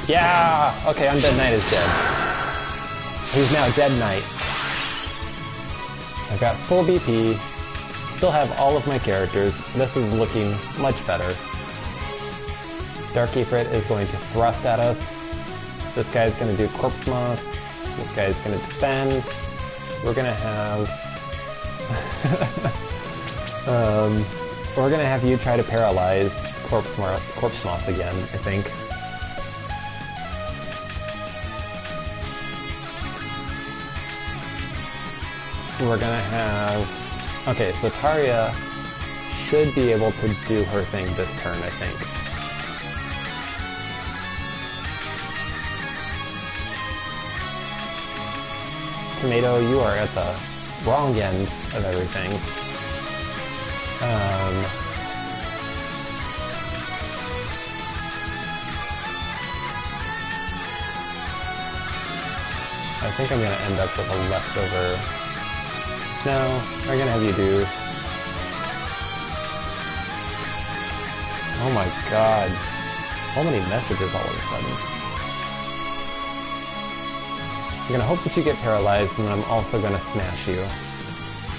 Yeah! Okay, Undead Knight is dead. He's now Dead Knight. I've got full BP. Still have all of my characters. This is looking much better. Dark Ifrit is going to thrust at us. This guy's going to do Corpse Moss. This guy's going to defend. We're going to have... we're going to have you try to paralyze Corpse Moss again, I think. We're going to have... Okay, so Taria should be able to do her thing this turn, I think. Tomato, you are at the wrong end of everything. I think I'm going to end up with a leftover... No, I'm going to have you do... Oh my god. So many messages all of a sudden. I'm going to hope that you get paralyzed, and then I'm also going to smash you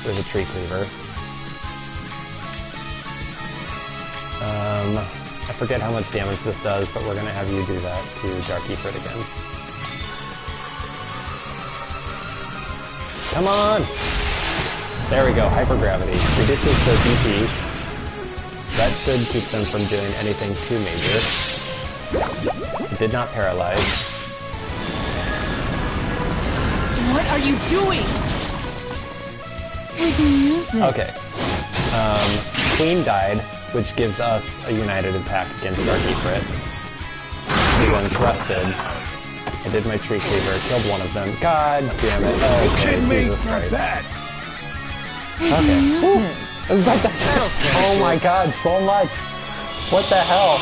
with a tree cleaver. I forget how much damage this does, but we're going to have you do that to Dark Ifrit again. Come on! There we go, hypergravity. Reduces the BP. That should keep them from doing anything too major. It did not paralyze. What are you doing? We can use this. Okay. Queen died, which gives us a united attack against Dark Ifrit. We then thrusted. I did my tree cleaver, killed one of them. God damn it. Oh, okay, Jesus Christ. Okay. Oh my god, so much! What the hell?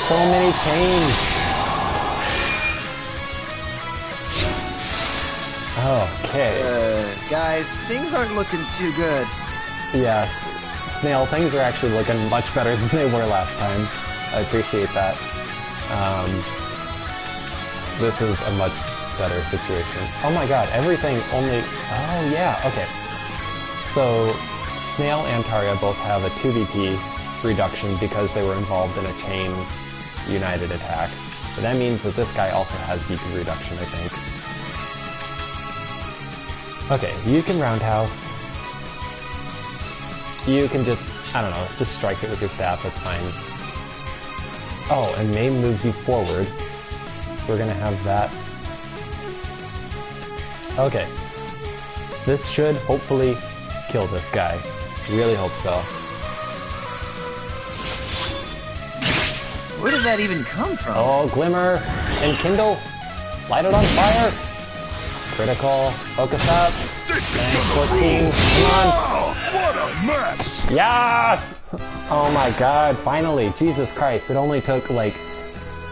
So many chains! Okay. Guys, things aren't looking too good. Yeah, Snail, things are actually looking much better than they were last time. I appreciate that. This is a much better situation. Oh my god, everything only... Oh yeah, okay. So, Snail and Taria both have a 2 BP reduction because they were involved in a chain united attack. But that means that this guy also has BP reduction, I think. Okay, you can roundhouse. You can just, I don't know, just strike it with your staff, that's fine. Oh, and May moves you forward. So we're gonna have that. Okay. This should hopefully kill this guy. Really hope so. Where did that even come from? Oh, glimmer and kindle. Light it on fire. Critical. Focus up. Thanks, 14. Come on. What a mess! Yes! Oh my god, finally. Jesus Christ. It only took like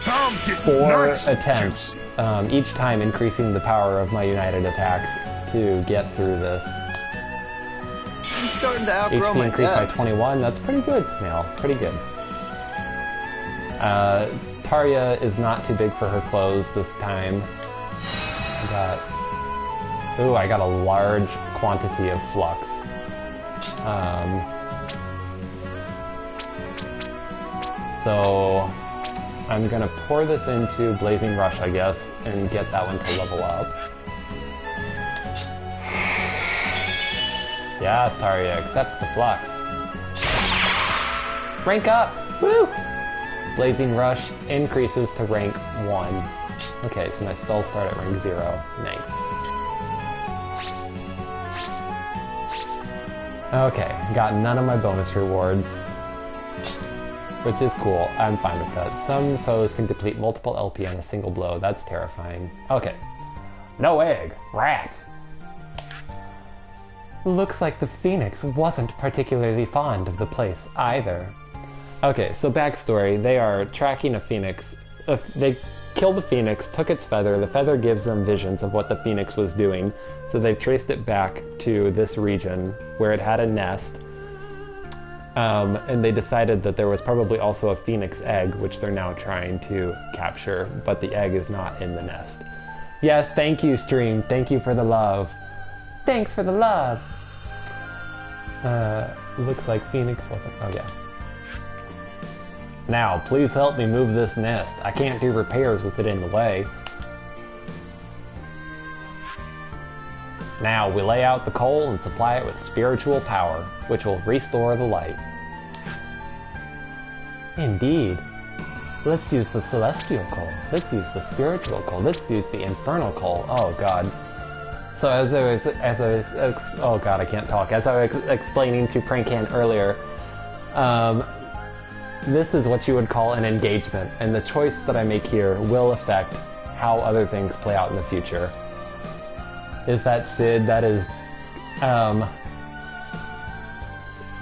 I'm getting 4 nice and attempts, juicy. each time increasing the power of my united attacks to get through this. I'm starting to outgrow HP my increased by depths. 21. That's pretty good, Snail. Pretty good. Tarya is not too big for her clothes this time. I got a large quantity of flux. So I'm gonna pour this into Blazing Rush, I guess, and get that one to level up. Yes, Tarya, accept the flux. Rank up! Woo! Blazing Rush increases to rank 1. Okay, so my spells start at rank 0. Nice. Okay, got none of my bonus rewards, which is cool. I'm fine with that. Some foes can deplete multiple LP on a single blow. That's terrifying. Okay. No egg. Rats. Looks like the Phoenix wasn't particularly fond of the place either. Okay, so backstory. They are tracking a Phoenix. They killed the Phoenix, took its feather. The feather gives them visions of what the Phoenix was doing. So they've traced it back to this region where it had a nest. And they decided that there was probably also a Phoenix egg, which they're now trying to capture, but the egg is not in the nest. Yes, thank you, stream. Thank you for the love. Thanks for the love. Looks like Phoenix wasn't... Oh, yeah. Now, please help me move this nest. I can't do repairs with it in the way. Now, we lay out the coal and supply it with spiritual power, which will restore the light. Indeed. Let's use the celestial coal. Let's use the spiritual coal. Let's use the infernal coal. Oh, God. So as I was oh, God, I can't talk. As I was explaining to Prankan earlier, this is what you would call an engagement, and the choice that I make here will affect how other things play out in the future. Is that Sid? That is,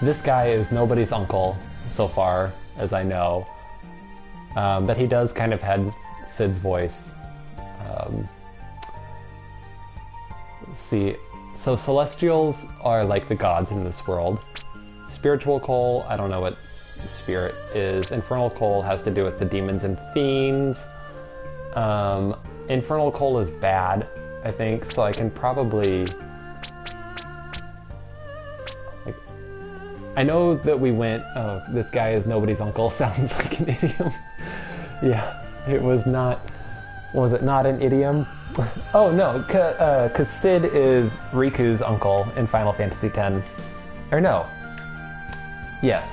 this guy is nobody's uncle so far, as I know. But he does kind of have Sid's voice. Let's see. So Celestials are like the gods in this world. Spiritual coal, I don't know what spirit is. Infernal coal has to do with the demons and fiends. Infernal coal is bad, I think, so I can probably... I know that we went, oh, this guy is nobody's uncle, sounds like an idiom. Yeah, it was not, was it not an idiom? Oh no, cause Sid is Riku's uncle in Final Fantasy X. Or no. Yes.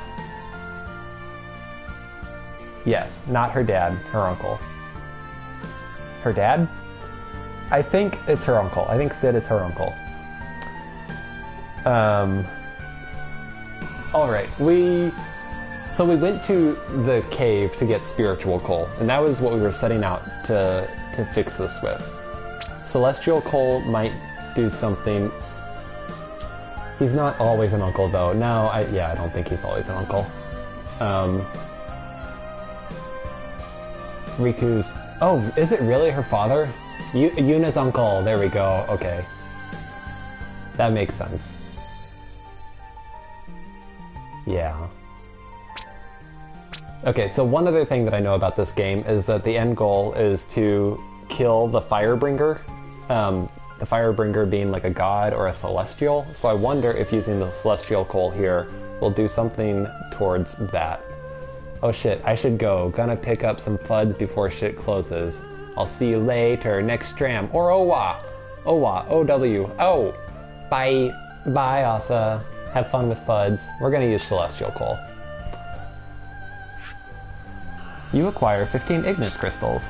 Yes, not her dad, her uncle. Her dad? I think it's her uncle. I think Sid is her uncle. Alright, so we went to the cave to get spiritual coal, and that was what we were setting out to fix this with. Celestial coal might do something. He's not always an uncle though. No, I don't think he's always an uncle. Riku's, oh, is it really her father? Yuna's uncle, there we go, okay. That makes sense. Yeah. Okay, so one other thing that I know about this game is that the end goal is to kill the Firebringer. The Firebringer being like a god or a celestial. So I wonder if using the celestial coal here will do something towards that. Oh shit, I should go. Gonna pick up some FUDs before shit closes. I'll see you later, next stram. Or Owa! Owa, O-W. Oh! Bye. Bye, Asa. Have fun with FUDs. We're gonna use celestial coal. You acquire 15 Ignis crystals.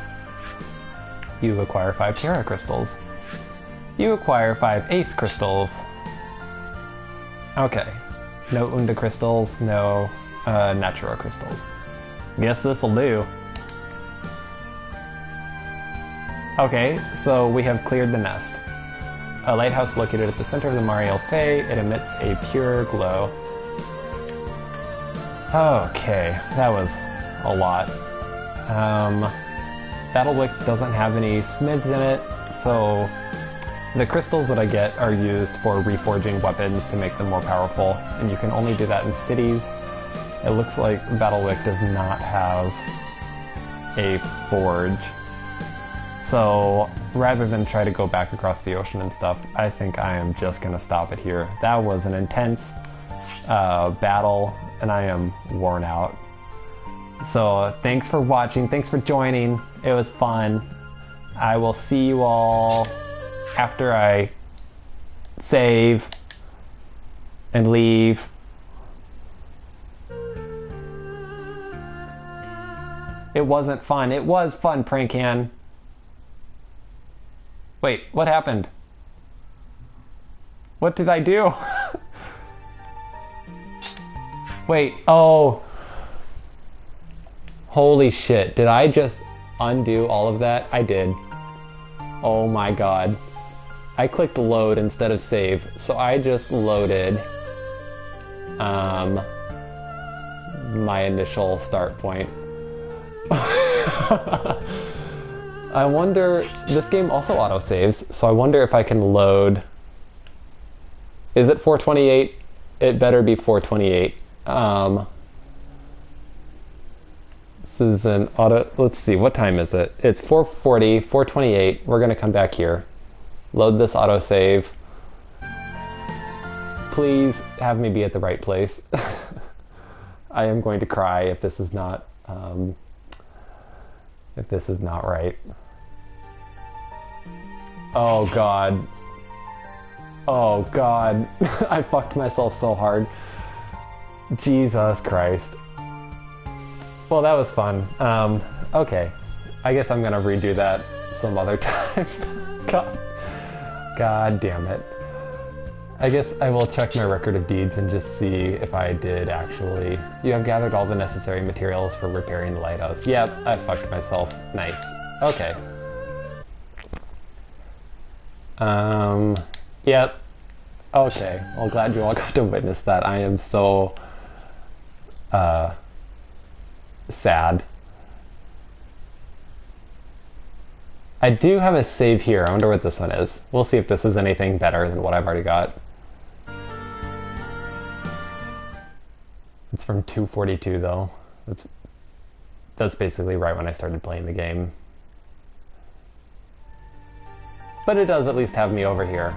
You acquire 5 Terra crystals. You acquire 5 Ace crystals. Okay. No Unda crystals, no Natura crystals. Guess this'll do. Okay, so we have cleared the nest. A lighthouse located at the center of the Mariel Fae. It emits a pure glow. Okay, that was a lot. Battlewick doesn't have any smids in it, so the crystals that I get are used for reforging weapons to make them more powerful, and you can only do that in cities. It looks like Battlewick does not have a forge. So rather than try to go back across the ocean and stuff, I think I am just going to stop it here. That was an intense battle, and I am worn out. So thanks for watching, thanks for joining, it was fun. I will see you all after I save and leave. It wasn't fun. It was fun, Prankcan. Wait, what happened? What did I do? Wait, oh. Holy shit, did I just undo all of that? I did. Oh my god. I clicked load instead of save, so I just loaded my initial start point. I wonder, this game also autosaves, so I wonder if I can load. Is it 428? It better be 428. This is an auto, let's see, what time is it? It's 4:40, 428. We're gonna come back here. Load this autosave. Please have me be at the right place. I am going to cry if this is not right. Oh god. Oh god. I fucked myself so hard. Jesus Christ. Well, that was fun. Okay. I guess I'm gonna redo that some other time. God damn it. I guess I will check my record of deeds and just see if I did actually. You have gathered all the necessary materials for repairing the lighthouse. Yep, I fucked myself. Nice. Okay. Yep. Okay. Well, glad you all got to witness that. I am so, sad. I do have a save here. I wonder what this one is. We'll see if this is anything better than what I've already got. It's from 242 though. That's basically right when I started playing the game. But it does at least have me over here.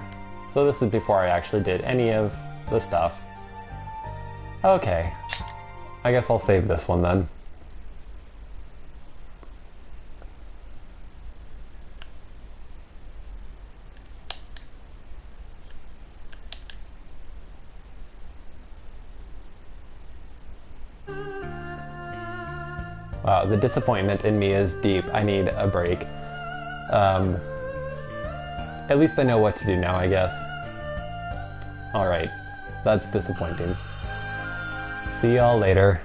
So this is before I actually did any of the stuff. Okay. I guess I'll save this one then. Wow, the disappointment in me is deep. I need a break. At least I know what to do now, I guess. Alright, that's disappointing. See y'all later.